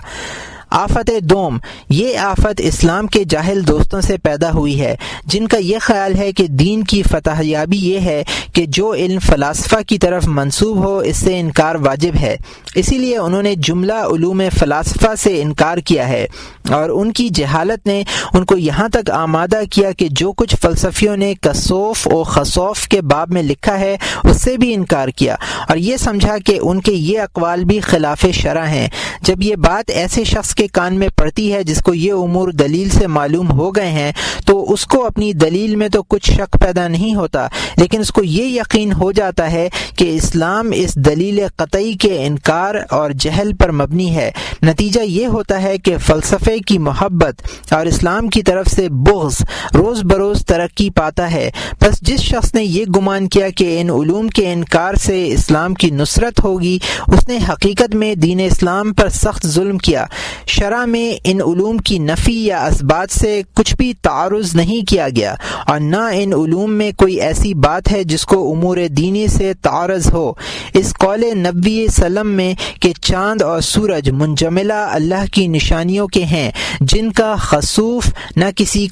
Speaker 1: آفت دوم، یہ آفت اسلام کے جاہل دوستوں سے پیدا ہوئی ہے جن کا یہ خیال ہے کہ دین کی فتح یابی یہ ہے کہ جو علم فلاسفہ کی طرف منسوب ہو اس سے انکار واجب ہے۔ اسی لیے انہوں نے جملہ علوم فلاسفہ سے انکار کیا ہے، اور ان کی جہالت نے ان کو یہاں تک آمادہ کیا کہ جو کچھ فلسفیوں نے کسوف و خسوف کے باب میں لکھا ہے اس سے بھی انکار کیا، اور یہ سمجھا کہ ان کے یہ اقوال بھی خلاف شرع ہیں۔ جب یہ بات ایسے شخص کے کان میں پڑتی ہے جس کو یہ امور دلیل سے معلوم ہو گئے ہیں تو اس کو اپنی دلیل میں تو کچھ شک پیدا نہیں ہوتا، لیکن اس کو یہ یقین ہو جاتا ہے کہ اسلام اس دلیل قطعی کے انکار اور جہل پر مبنی ہے۔ نتیجہ یہ ہوتا ہے کہ فلسفے کی محبت اور اسلام کی طرف سے بغض روز بروز ترقی پاتا ہے۔ بس جس شخص نے یہ گمان کیا کہ ان علوم کے انکار سے اسلام کی نصرت ہوگی اس نے حقیقت میں دین اسلام پر سخت ظلم کیا۔ شرع میں ان علوم کی نفی یا اثبات سے کچھ بھی تعارض نہیں کیا گیا، اور نہ ان علوم میں کوئی ایسی بات ہے جس کو امور دینی سے تعارض ہو۔ اس قول نبی سلم میں کہ چاند اور سورج منجملہ اللہ کی نشانیوں کے ہیں جن کا خسوف نہ کسی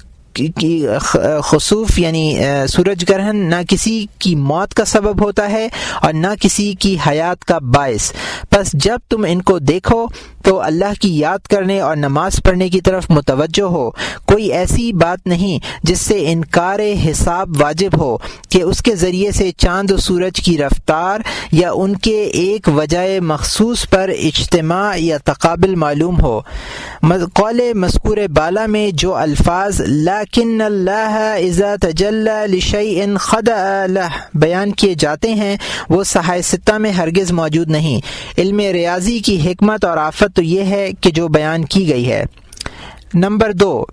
Speaker 1: خسوف یعنی سورج گرہن نہ کسی کی موت کا سبب ہوتا ہے اور نہ کسی کی حیات کا باعث، پس جب تم ان کو دیکھو تو اللہ کی یاد کرنے اور نماز پڑھنے کی طرف متوجہ ہو۔ کوئی ایسی بات نہیں جس سے انکار حساب واجب ہو کہ اس کے ذریعے سے چاند و سورج کی رفتار یا ان کے ایک وجہ مخصوص پر اجتماع یا تقابل معلوم ہو۔ قول مذکور بالا میں جو الفاظ لیکن اللہ اذا تجلی لشیء خضع لہ بیان کیے جاتے ہیں وہ صحائف ستہ میں ہرگز موجود نہیں۔ علم ریاضی کی حکمت اور آفت تو یہ ہے کہ جو بیان کی گئی ہے۔ نمبر 2،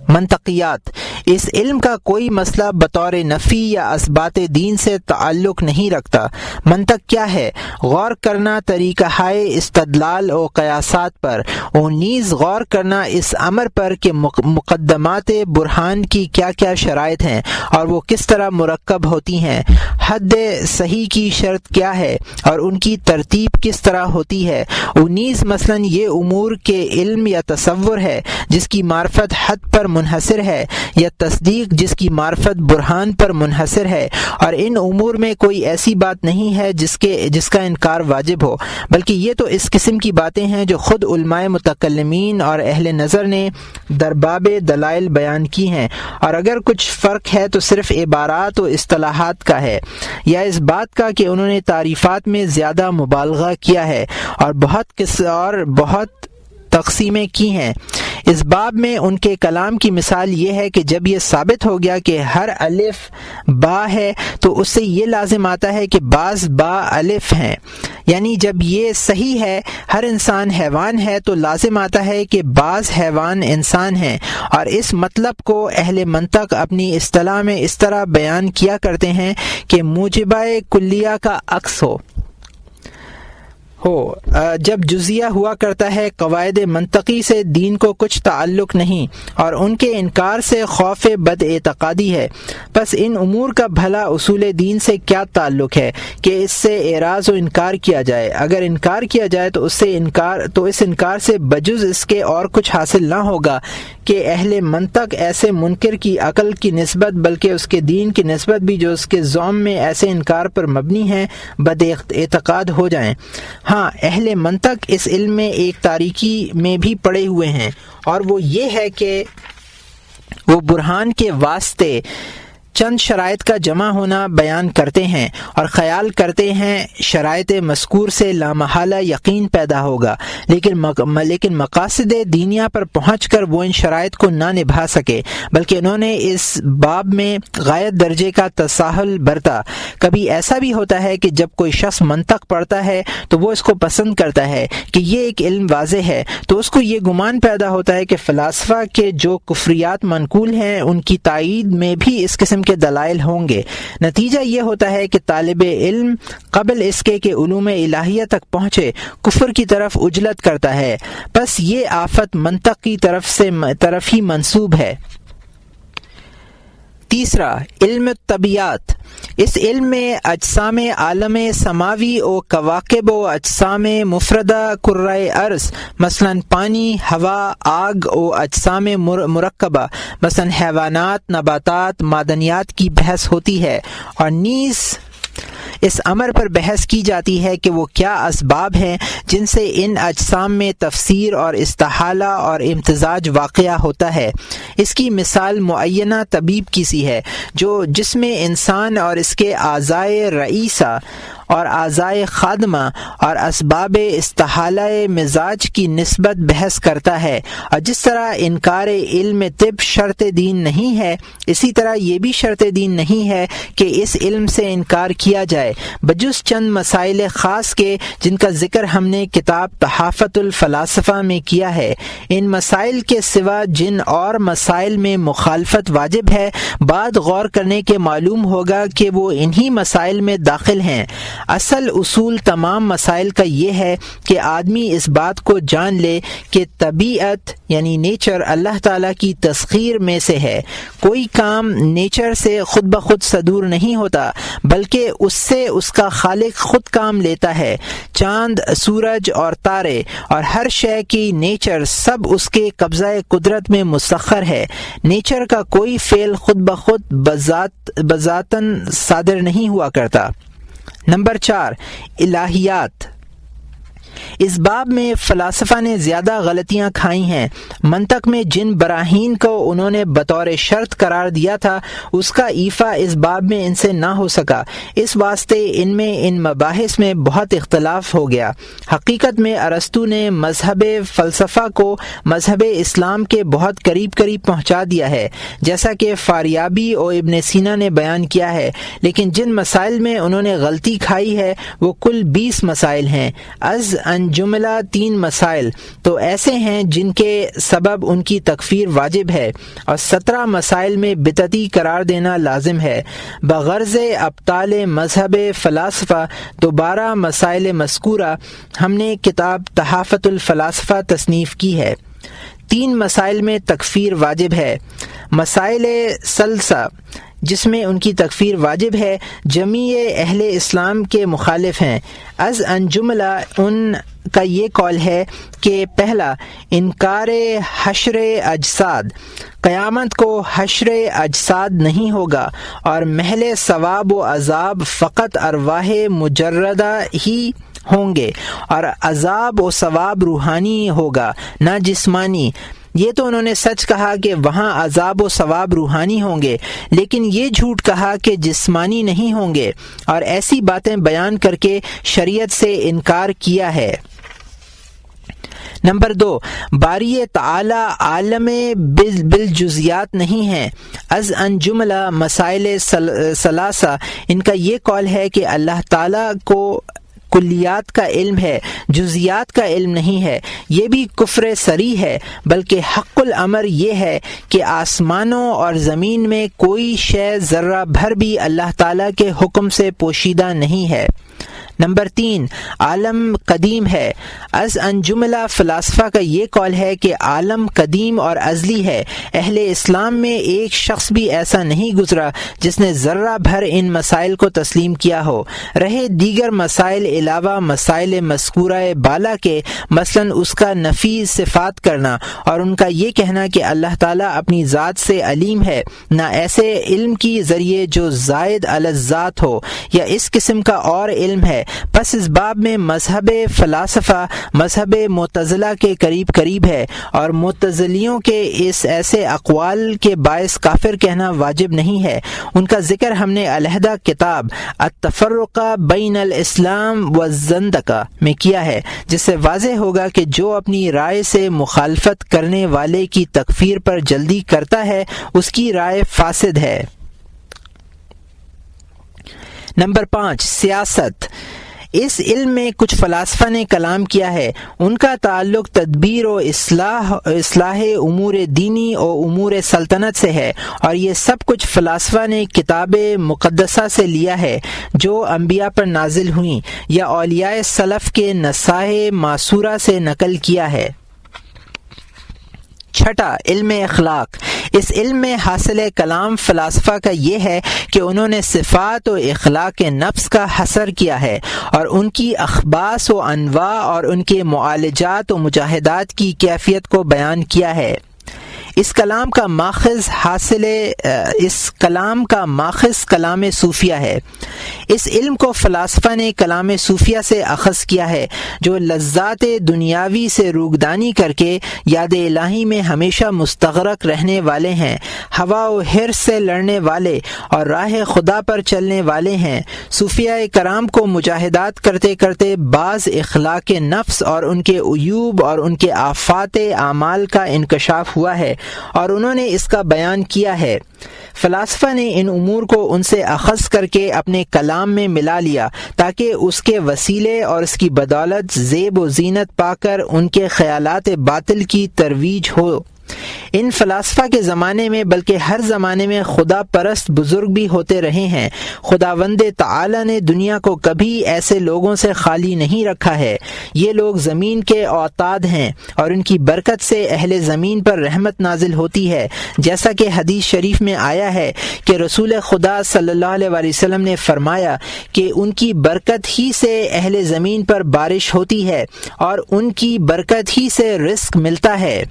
Speaker 1: منطقیات۔ اس علم کا کوئی مسئلہ بطور نفی یا اثبات دین سے تعلق نہیں رکھتا۔ منطق کیا ہے؟ غور کرنا طریقہ ہائے استدلال و قیاسات پر، اور نیز غور کرنا اس امر پر کہ مقدمات برہان کی کیا کیا شرائط ہیں اور وہ کس طرح مرکب ہوتی ہیں، حد صحیح کی شرط کیا ہے اور ان کی ترتیب کس طرح ہوتی ہے، اور نیز مثلا یہ امور کے علم یا تصور ہے جس کی معرفت حد پر منحصر ہے یا تصدیق جس کی معرفت برہان پر منحصر ہے، اور ان امور میں کوئی ایسی بات نہیں ہے جس کا انکار واجب ہو، بلکہ یہ تو اس قسم کی باتیں ہیں جو خود علماء متکلمین اور اہل نظر نے درباب دلائل بیان کی ہیں، اور اگر کچھ فرق ہے تو صرف عبارات و اصطلاحات کا ہے یا اس بات کا کہ انہوں نے تعریفات میں زیادہ مبالغہ کیا ہے اور بہت تقسیمیں کی ہیں۔ اس باب میں ان کے کلام کی مثال یہ ہے کہ جب یہ ثابت ہو گیا کہ ہر الف با ہے تو اس سے یہ لازم آتا ہے کہ بعض با الف ہیں، یعنی جب یہ صحیح ہے ہر انسان حیوان ہے تو لازم آتا ہے کہ بعض حیوان انسان ہیں، اور اس مطلب کو اہل منطق اپنی اصطلاح میں اس طرح بیان کیا کرتے ہیں کہ موجبہ کلیہ کا عکس ہو۔ جب جزیہ ہوا کرتا ہے قواعد منطقی سے دین کو کچھ تعلق نہیں اور ان کے انکار سے خوف بد اعتقادی ہے، پس ان امور کا بھلا اصول دین سے کیا تعلق ہے کہ اس سے اعراض و انکار کیا جائے؟ اگر انکار کیا جائے تو اس انکار سے بجز اس کے اور کچھ حاصل نہ ہوگا کہ اہل منطق ایسے منکر کی عقل کی نسبت بلکہ اس کے دین کی نسبت بھی جو اس کے زعم میں ایسے انکار پر مبنی ہیں بد اعتقاد ہو جائیں۔ ہاں، اہل منطق اس علم میں ایک تاریکی میں بھی پڑے ہوئے ہیں، اور وہ یہ ہے کہ وہ برہان کے واسطے چند شرائط کا جمع ہونا بیان کرتے ہیں اور خیال کرتے ہیں شرائط مذکور سے لامحالہ یقین پیدا ہوگا، لیکن مقاصد دینیہ پر پہنچ کر وہ ان شرائط کو نہ نبھا سکے، بلکہ انہوں نے اس باب میں غایت درجے کا تساہل برتا۔ کبھی ایسا بھی ہوتا ہے کہ جب کوئی شخص منطق پڑھتا ہے تو وہ اس کو پسند کرتا ہے کہ یہ ایک علم واضح ہے، تو اس کو یہ گمان پیدا ہوتا ہے کہ فلاسفہ کے جو کفریات منقول ہیں ان کی تائید میں بھی اس قسم کے دلائل ہوں گے۔ نتیجہ یہ ہوتا ہے کہ طالب علم قبل اس کے کہ علوم الہیہ تک پہنچے کفر کی طرف عجلت کرتا ہے، بس یہ آفت منطق کی طرف ہی منسوب ہے۔ تیسرا، علم الطبیعات۔ اس علم میں اجسام عالم سماوی و کواکب و اجسام مفردہ کرۂ ارض مثلا پانی، ہوا، آگ و اجسام مرکبہ مثلا حیوانات، نباتات، معدنیات کی بحث ہوتی ہے، اور نیز اس امر پر بحث کی جاتی ہے کہ وہ کیا اسباب ہیں جن سے ان اجسام میں تفسیر اور استحالہ اور امتزاج واقعہ ہوتا ہے۔ اس کی مثال معینہ طبیب کی سی ہے جو جسم انسان اور اس کے اعضائے رئیسہ اور اعضائے خادمہ اور اسباب استحالہ مزاج کی نسبت بحث کرتا ہے، اور جس طرح انکار علم طب شرط دین نہیں ہے، اسی طرح یہ بھی شرط دین نہیں ہے کہ اس علم سے انکار کیا جائے بجز چند مسائل خاص کے جن کا ذکر ہم نے کتاب تحافۃ الفلاسفہ میں کیا ہے۔ ان مسائل کے سوا جن اور مسائل میں مخالفت واجب ہے، بعد غور کرنے کے معلوم ہوگا کہ وہ انہی مسائل میں داخل ہیں۔ اصل اصول تمام مسائل کا یہ ہے کہ آدمی اس بات کو جان لے کہ طبیعت یعنی نیچر اللہ تعالیٰ کی تسخیر میں سے ہے۔ کوئی کام نیچر سے خود بخود صدور نہیں ہوتا، بلکہ اس سے اس کا خالق خود کام لیتا ہے۔ چاند، سورج اور تارے اور ہر شے کی نیچر سب اس کے قبضہ قدرت میں مسخر ہے۔ نیچر کا کوئی فعل خود بخود بذاتاً صادر نہیں ہوا کرتا۔ نمبر 4، الہیات۔ اس باب میں فلاسفہ نے زیادہ غلطیاں کھائی ہیں۔ منطق میں جن براہین کو انہوں نے بطور شرط قرار دیا تھا اس کا ایفا اس باب میں ان سے نہ ہو سکا، اس واسطے ان میں ان مباحث میں بہت اختلاف ہو گیا۔ حقیقت میں ارسطو نے مذہب فلسفہ کو مذہب اسلام کے بہت قریب پہنچا دیا ہے، جیسا کہ فاریابی اور ابن سینا نے بیان کیا ہے، لیکن جن مسائل میں انہوں نے غلطی کھائی ہے وہ کل 20 مسائل ہیں۔ از ان جملہ 3 مسائل تو ایسے ہیں جن کے سبب ان کی تکفیر واجب ہے، اور 17 مسائل میں بدعتی قرار دینا لازم ہے۔ بغرض ابطال مذہب فلاسفہ تو 12 مسائل مذکورہ ہم نے کتاب تحافۃ الفلاسفہ تصنیف کی ہے۔ 3 مسائل میں تکفیر واجب ہے۔ مسائل ثلاثہ جس میں ان کی تکفیر واجب ہے جمیع اہل اسلام کے مخالف ہیں۔ از ان جملہ ان کا یہ قول ہے کہ پہلا، انکار حشر اجساد، قیامت کو حشر اجساد نہیں ہوگا، اور محل ثواب و عذاب فقط ارواح مجردہ ہی ہوں گے، اور عذاب و ثواب روحانی ہوگا نہ جسمانی۔ یہ تو انہوں نے سچ کہا کہ وہاں عذاب و ثواب روحانی ہوں گے، لیکن یہ جھوٹ کہا کہ جسمانی نہیں ہوں گے، اور ایسی باتیں بیان کر کے شریعت سے انکار کیا ہے۔ نمبر 2، باری تعالی عالم بالجزیات نہیں ہے۔ از ان جملہ مسائل ثلاثہ ان کا یہ قول ہے کہ اللہ تعالیٰ کو کلیات کا علم ہے، جزیات کا علم نہیں ہے۔ یہ بھی کفر صریح ہے، بلکہ حق الامر یہ ہے کہ آسمانوں اور زمین میں کوئی شے ذرہ بھر بھی اللہ تعالیٰ کے حکم سے پوشیدہ نہیں ہے۔ نمبر 3، عالم قدیم ہے۔ از ان جملہ فلاسفہ کا یہ قول ہے کہ عالم قدیم اور ازلی ہے۔ اہل اسلام میں ایک شخص بھی ایسا نہیں گزرا جس نے ذرہ بھر ان مسائل کو تسلیم کیا ہو۔ رہے دیگر مسائل علاوہ مسائل مذکورہ بالا کے، مثلا اس کا نفی صفات کرنا اور ان کا یہ کہنا کہ اللہ تعالیٰ اپنی ذات سے علیم ہے، نہ ایسے علم کی ذریعے جو زائد علی الذات ہو، یا اس قسم کا اور علم ہے۔ پس اس باب میں مذہب فلاسفہ مذہب معتزلہ کے قریب ہے، اور معتزلیوں کے اس ایسے اقوال کے باعث کافر کہنا واجب نہیں ہے۔ ان کا ذکر ہم نے علیحدہ کتاب التفرق بین الاسلام والزندقہ میں کیا ہے، جس سے واضح ہوگا کہ جو اپنی رائے سے مخالفت کرنے والے کی تکفیر پر جلدی کرتا ہے اس کی رائے فاسد ہے۔ نمبر 5، سیاست۔ اس علم میں کچھ فلاسفہ نے کلام کیا ہے، ان کا تعلق تدبیر و اصلاح امور دینی و امور سلطنت سے ہے، اور یہ سب کچھ فلاسفہ نے کتاب مقدسہ سے لیا ہے جو انبیاء پر نازل ہوئیں، یا اولیاء سلف کے نصائح معصورہ سے نقل کیا ہے۔ چھٹا، علم اخلاق۔ اس علم میں حاصل کلام فلاسفہ کا یہ ہے کہ انہوں نے صفات و اخلاق نفس کا حصر کیا ہے اور ان کی اخباث و انواع اور ان کے معالجات و مجاہدات کی کیفیت کو بیان کیا ہے۔ اس کلام کا ماخذ کلام صوفیہ ہے۔ اس علم کو فلاسفہ نے کلام صوفیہ سے اخذ کیا ہے، جو لذات دنیاوی سے روگدانی کر کے یاد الہی میں ہمیشہ مستغرق رہنے والے ہیں، ہوا و حرص سے لڑنے والے اور راہ خدا پر چلنے والے ہیں۔ صوفیہ کرام کو مجاہدات کرتے کرتے بعض اخلاق نفس اور ان کے عیوب اور ان کے آفات اعمال کا انکشاف ہوا ہے اور انہوں نے اس کا بیان کیا ہے۔ فلاسفہ نے ان امور کو ان سے اخذ کر کے اپنے کلام میں ملا لیا تاکہ اس کے وسیلے اور اس کی بدولت زیب و زینت پا کر ان کے خیالات باطل کی ترویج ہو۔ ان فلاسفہ کے زمانے میں بلکہ ہر زمانے میں خدا پرست بزرگ بھی ہوتے رہے ہیں۔ خداوند تعالی نے دنیا کو کبھی ایسے لوگوں سے خالی نہیں رکھا ہے۔ یہ لوگ زمین کے اوتاد ہیں اور ان کی برکت سے اہل زمین پر رحمت نازل ہوتی ہے، جیسا کہ حدیث شریف میں آیا ہے کہ رسول خدا صلی اللہ علیہ وسلم نے فرمایا کہ ان کی برکت ہی سے اہل زمین پر بارش ہوتی ہے اور ان کی برکت ہی سے رزق ملتا ہے۔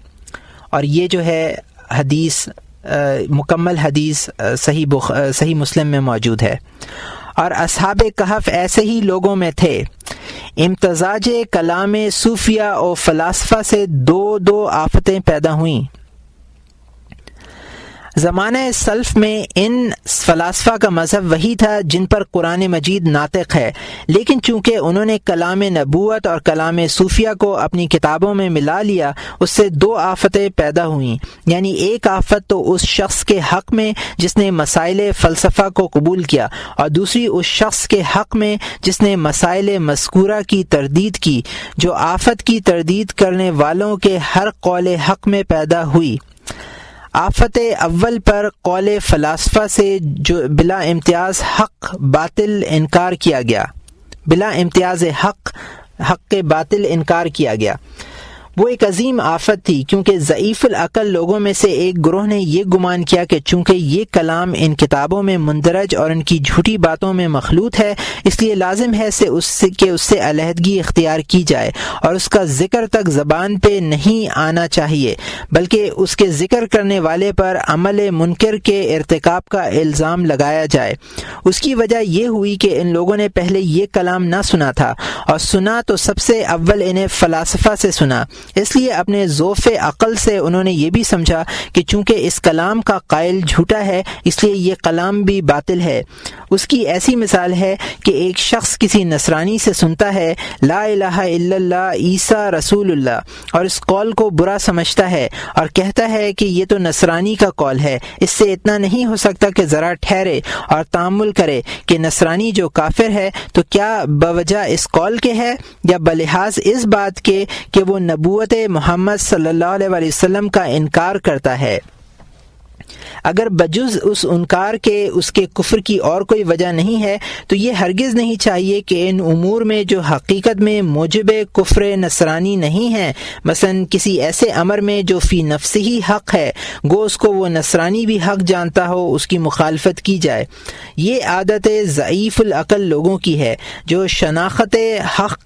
Speaker 1: اور یہ جو ہے حدیث مکمل حدیث صحیح مسلم میں موجود ہے۔ اور اصحاب کہف ایسے ہی لوگوں میں تھے۔ امتزاج کلام صوفیہ و فلاسفہ سے دو آفتیں پیدا ہوئیں۔ زمانہ سلف میں ان فلاسفہ کا مذہب وہی تھا جن پر قرآن مجید ناطق ہے، لیکن چونکہ انہوں نے کلام نبوت اور کلام صوفیہ کو اپنی کتابوں میں ملا لیا، اس سے دو آفتیں پیدا ہوئیں۔ یعنی ایک آفت تو اس شخص کے حق میں جس نے مسائل فلسفہ کو قبول کیا، اور دوسری اس شخص کے حق میں جس نے مسائل مذکورہ کی تردید کی، جو آفت کی تردید کرنے والوں کے ہر قول حق میں پیدا ہوئی۔ آفت اول پر قول فلاسفہ سے جو بلا امتیاز حق باطل انکار کیا گیا، بلا امتیاز حق باطل انکار کیا گیا، وہ ایک عظیم آفت تھی، کیونکہ ضعیف العقل لوگوں میں سے ایک گروہ نے یہ گمان کیا کہ چونکہ یہ کلام ان کتابوں میں مندرج اور ان کی جھوٹی باتوں میں مخلوط ہے، اس لیے لازم ہے کہ اس سے علیحدگی اختیار کی جائے اور اس کا ذکر تک زبان پہ نہیں آنا چاہیے، بلکہ اس کے ذکر کرنے والے پر عمل منکر کے ارتکاب کا الزام لگایا جائے۔ اس کی وجہ یہ ہوئی کہ ان لوگوں نے پہلے یہ کلام نہ سنا تھا، اور سنا تو سب سے اول انہیں فلاسفہ سے سنا، اس لیے اپنے ذوف عقل سے انہوں نے یہ بھی سمجھا کہ چونکہ اس کلام کا قائل جھوٹا ہے، اس لیے یہ کلام بھی باطل ہے۔ اس کی ایسی مثال ہے کہ ایک شخص کسی نصرانی سے سنتا ہے لا الہ الا اللہ عیسیٰ رسول اللہ، اور اس قول کو برا سمجھتا ہے اور کہتا ہے کہ یہ تو نصرانی کا قول ہے، اس سے اتنا نہیں ہو سکتا کہ ذرا ٹھہرے اور تأمل کرے کہ نصرانی جو کافر ہے تو کیا بوجہ اس قول کے ہے یا بلحاظ اس بات کے کہ وہ نبوت محمد صلی اللہ علیہ وسلم کا انکار کرتا ہے۔ اگر بجز اس انکار کے اس کے کفر کی اور کوئی وجہ نہیں ہے تو یہ ہرگز نہیں چاہیے کہ ان امور میں جو حقیقت میں موجب کفر نصرانی نہیں ہیں، مثلا کسی ایسے امر میں جو فی نفسی ہی حق ہے، گو اس کو وہ نصرانی بھی حق جانتا ہو، اس کی مخالفت کی جائے۔ یہ عادت ضعیف العقل لوگوں کی ہے جو شناخت حق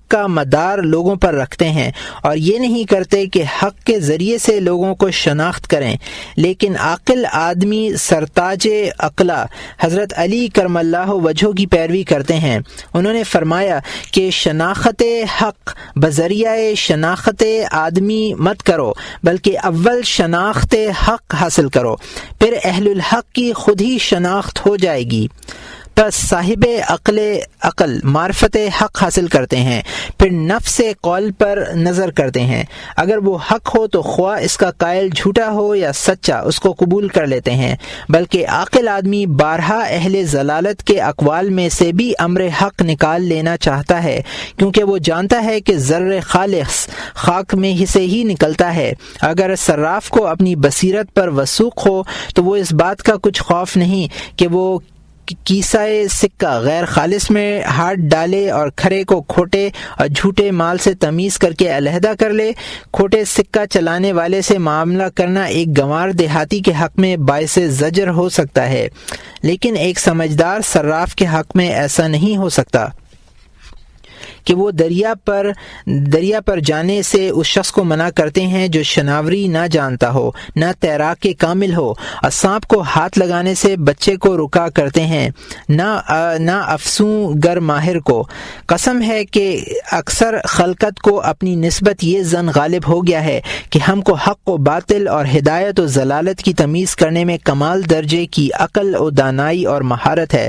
Speaker 1: کا مدار لوگوں پر رکھتے ہیں اور یہ نہیں کرتے کہ حق کے ذریعے سے لوگوں کو شناخت کریں، لیکن عاقل آدمی سرتاج عقلہ حضرت علی کرم اللہ وجہہ کی پیروی کرتے ہیں۔ انہوں نے فرمایا کہ شناخت حق بذریعہ شناخت آدمی مت کرو، بلکہ اول شناخت حق حاصل کرو، پھر اہل الحق کی خود ہی شناخت ہو جائے گی۔ پس صاحب عقل معرفت حق حاصل کرتے ہیں، پھر نفس قول پر نظر کرتے ہیں، اگر وہ حق ہو تو خواہ اس کا قائل جھوٹا ہو یا سچا، اس کو قبول کر لیتے ہیں، بلکہ عاقل آدمی بارہا اہل ضلالت کے اقوال میں سے بھی امر حق نکال لینا چاہتا ہے، کیونکہ وہ جانتا ہے کہ ذر خالص خاک میں سے ہی نکلتا ہے۔ اگر صراف کو اپنی بصیرت پر وثوق ہو تو وہ اس بات کا کچھ خوف نہیں کہ وہ کیسائے سکہ غیر خالص میں ہاتھ ڈالے اور کھرے کو کھوٹے اور جھوٹے مال سے تمیز کر کے علیحدہ کر لے۔ کھوٹے سکہ چلانے والے سے معاملہ کرنا ایک گنوار دیہاتی کے حق میں باعث زجر ہو سکتا ہے، لیکن ایک سمجھدار صراف کے حق میں ایسا نہیں ہو سکتا کہ وہ دریا پر جانے سے اس شخص کو منع کرتے ہیں جو شناوری نہ جانتا ہو، نہ تیراک کے کامل ہو، اور سانپ کو ہاتھ لگانے سے بچے کو رکا کرتے ہیں، نہ افسوں گر ماہر کو۔ قسم ہے کہ اکثر خلقت کو اپنی نسبت یہ ظن غالب ہو گیا ہے کہ ہم کو حق و باطل اور ہدایت و ضلالت کی تمیز کرنے میں کمال درجے کی عقل و دانائی اور مہارت ہے،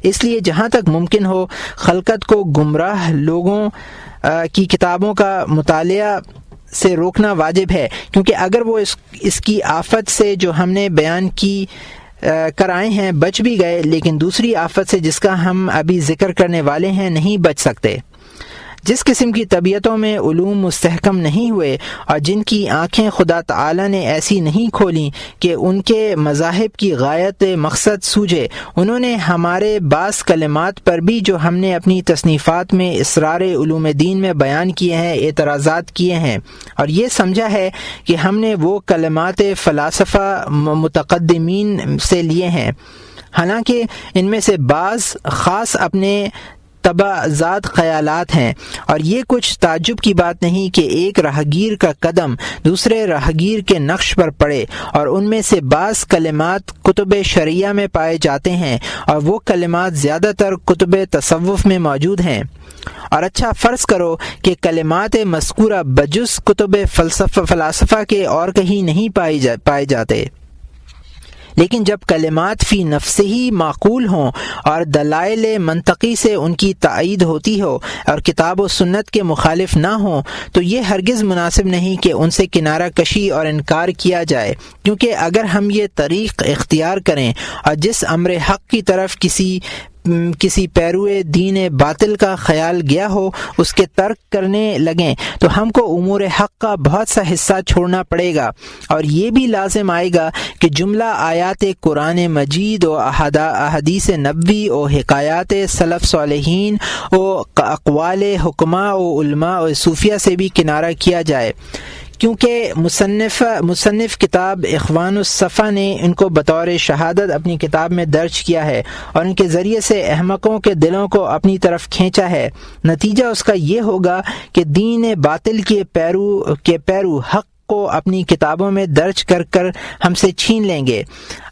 Speaker 1: اس لیے جہاں تک ممکن ہو خلقت کو گمراہ لوگوں کی کتابوں کا مطالعہ سے روکنا واجب ہے، کیونکہ اگر وہ اس کی آفت سے جو ہم نے بیان کی کر آئے ہیں بچ بھی گئے، لیکن دوسری آفت سے جس کا ہم ابھی ذکر کرنے والے ہیں نہیں بچ سکتے۔ جس قسم کی طبیعتوں میں علوم مستحکم نہیں ہوئے اور جن کی آنکھیں خدا تعالی نے ایسی نہیں کھولیں کہ ان کے مذاہب کی غایت مقصد سوجے، انہوں نے ہمارے بعض کلمات پر بھی جو ہم نے اپنی تصنیفات میں اسرار علوم دین میں بیان کیے ہیں اعتراضات کیے ہیں، اور یہ سمجھا ہے کہ ہم نے وہ کلمات فلاسفہ متقدمین سے لیے ہیں، حالانکہ ان میں سے بعض خاص اپنے تبعات خیالات ہیں، اور یہ کچھ تعجب کی بات نہیں کہ ایک راہگیر کا قدم دوسرے راہگیر کے نقش پر پڑے، اور ان میں سے بعض کلمات کتب شرعیہ میں پائے جاتے ہیں اور وہ کلمات زیادہ تر کتب تصوف میں موجود ہیں۔ اور اچھا فرض کرو کہ کلمات مذکورہ بجز کتب فلاسفہ کے اور کہیں نہیں پائے جاتے، لیکن جب کلمات فی نفس ہی معقول ہوں اور دلائل منطقی سے ان کی تائید ہوتی ہو اور کتاب و سنت کے مخالف نہ ہوں، تو یہ ہرگز مناسب نہیں کہ ان سے کنارہ کشی اور انکار کیا جائے، کیونکہ اگر ہم یہ طریق اختیار کریں اور جس امر حق کی طرف کسی پیروئے دین باطل کا خیال گیا ہو اس کے ترک کرنے لگیں تو ہم کو امور حق کا بہت سا حصہ چھوڑنا پڑے گا، اور یہ بھی لازم آئے گا کہ جملہ آیات قرآن مجید و احادیث نبوی و حکایات سلف صالحین و اقوال حکماء و علماء و صوفیہ سے بھی کنارہ کیا جائے، کیونکہ مصنف کتاب اخوان الصفا نے ان کو بطور شہادت اپنی کتاب میں درج کیا ہے اور ان کے ذریعے سے احمقوں کے دلوں کو اپنی طرف کھینچا ہے۔ نتیجہ اس کا یہ ہوگا کہ دین باطل کے پیرو حق کو اپنی کتابوں میں درج کر ہم سے چھین لیں گے۔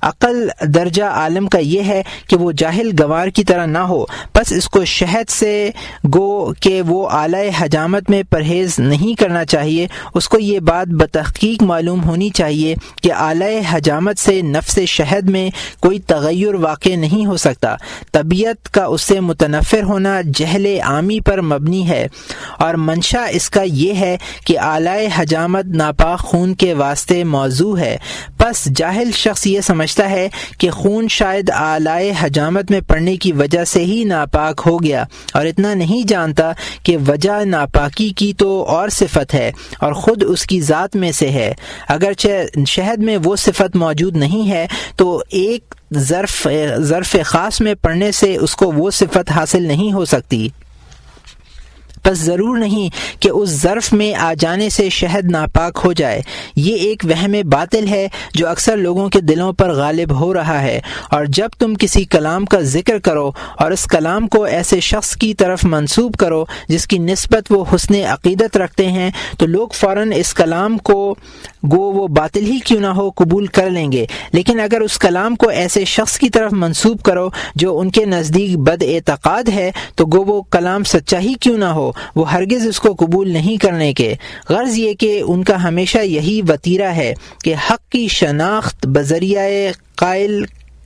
Speaker 1: عقل درجہ عالم کا یہ ہے کہ وہ جاہل گوار کی طرح نہ ہو، بس اس کو شہد سے گو کہ وہ اعلی حجامت میں پرہیز نہیں کرنا چاہیے، اس کو یہ بات بتحقیق معلوم ہونی چاہیے کہ اعلی حجامت سے نفس شہد میں کوئی تغیر واقع نہیں ہو سکتا۔ طبیعت کا اس سے متنفر ہونا جہل عامی پر مبنی ہے، اور منشا اس کا یہ ہے کہ اعلی حجامت ناپاک خون کے واسطے موضوع ہے، بس جاہل شخص یہ سمجھتا ہے کہ خون شاید اعلی حجامت میں پڑنے کی وجہ سے ہی ناپاک ہو گیا، اور اتنا نہیں جانتا کہ وجہ ناپاکی کی تو اور صفت ہے اور خود اس کی ذات میں سے ہے۔ اگرچہ شہد میں وہ صفت موجود نہیں ہے تو ایک ظرف خاص میں پڑنے سے اس کو وہ صفت حاصل نہیں ہو سکتی، بس ضرور نہیں کہ اس ظرف میں آ جانے سے شہد ناپاک ہو جائے۔ یہ ایک وہم باطل ہے جو اکثر لوگوں کے دلوں پر غالب ہو رہا ہے، اور جب تم کسی کلام کا ذکر کرو اور اس کلام کو ایسے شخص کی طرف منسوب کرو جس کی نسبت وہ حسن عقیدت رکھتے ہیں، تو لوگ فوراً اس کلام کو گو وہ باطل ہی کیوں نہ ہو قبول کر لیں گے، لیکن اگر اس کلام کو ایسے شخص کی طرف منسوب کرو جو ان کے نزدیک بد اعتقاد ہے، تو گو وہ کلام سچا ہی کیوں نہ ہو وہ ہرگز اس کو قبول نہیں کرنے کے۔ غرض یہ کہ ان کا ہمیشہ یہی وتیرہ ہے کہ حق کی شناخت بذریعہ قائل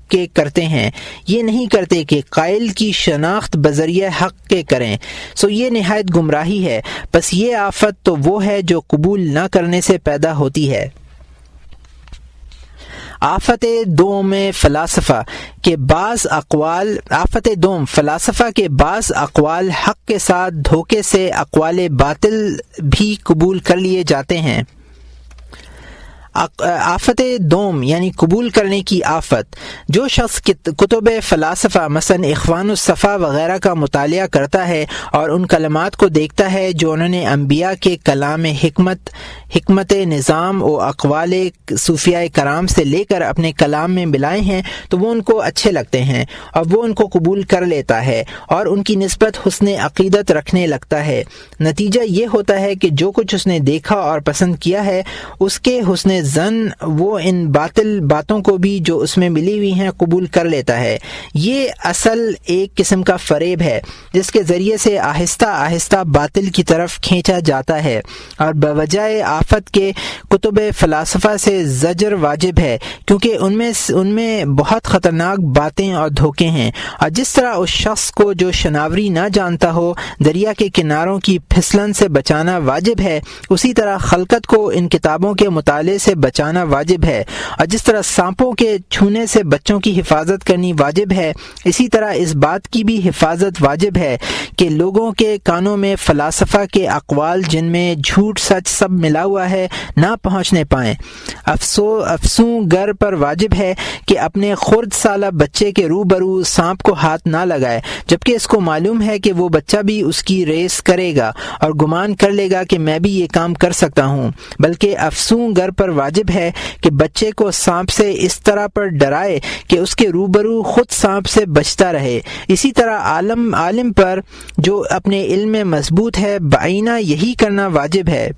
Speaker 1: کے کرتے ہیں، یہ نہیں کرتے کہ قائل کی شناخت بذریعہ حق کے کریں، سو یہ نہایت گمراہی ہے۔ بس یہ آفت تو وہ ہے جو قبول نہ کرنے سے پیدا ہوتی ہے۔ آفت دوم فلاسفہ کے بعض اقوال حق کے ساتھ دھوکے سے اقوال باطل بھی قبول کر لیے جاتے ہیں۔ آفت دوم یعنی قبول کرنے کی آفت۔ جو شخص کتب فلاسفہ مثلا اخوان الصفا وغیرہ کا مطالعہ کرتا ہے اور ان کلمات کو دیکھتا ہے جو انہوں نے انبیاء کے کلام حکمت نظام و اقوال صوفیاء کرام سے لے کر اپنے کلام میں ملائے ہیں تو وہ ان کو اچھے لگتے ہیں اور وہ ان کو قبول کر لیتا ہے اور ان کی نسبت حسن عقیدت رکھنے لگتا ہے۔ نتیجہ یہ ہوتا ہے کہ جو کچھ اس نے دیکھا اور پسند کیا ہے اس کے حسن ظن وہ ان باطل باتوں کو بھی جو اس میں ملی ہوئی ہیں قبول کر لیتا ہے۔ یہ اصل ایک قسم کا فریب ہے جس کے ذریعے سے آہستہ آہستہ باطل کی طرف کھینچا جاتا ہے، اور بوجائے آفت کے کتب فلاسفہ سے زجر واجب ہے کیونکہ ان میں بہت خطرناک باتیں اور دھوکے ہیں، اور جس طرح اس شخص کو جو شناوری نہ جانتا ہو دریا کے کناروں کی پھسلن سے بچانا واجب ہے، اسی طرح خلقت کو ان کتابوں کے مطالعے سے بچانا واجب ہے، اور جس طرح سانپوں کے چھونے سے بچوں کی حفاظت کرنی واجب ہے اسی طرح اس بات کی بھی حفاظت واجب ہے کہ لوگوں کے کانوں میں فلاسفہ کے اقوال جن میں جھوٹ سچ سب ملا ہوا ہے نہ پہنچنے پائیں۔ افسوں گر پر واجب ہے کہ اپنے خرد سالہ بچے کے روبرو سانپ کو ہاتھ نہ لگائے جبکہ اس کو معلوم ہے کہ وہ بچہ بھی اس کی ریس کرے گا اور گمان کر لے گا کہ میں بھی یہ کام کر سکتا ہوں، بلکہ افسوں گر پر واجب ہے کہ بچے کو سانپ سے اس طرح پر ڈرائے کہ اس کے روبرو خود سانپ سے بچتا رہے۔ اسی طرح عالم پر جو اپنے علم میں مضبوط ہے بعینہ یہی کرنا واجب ہے۔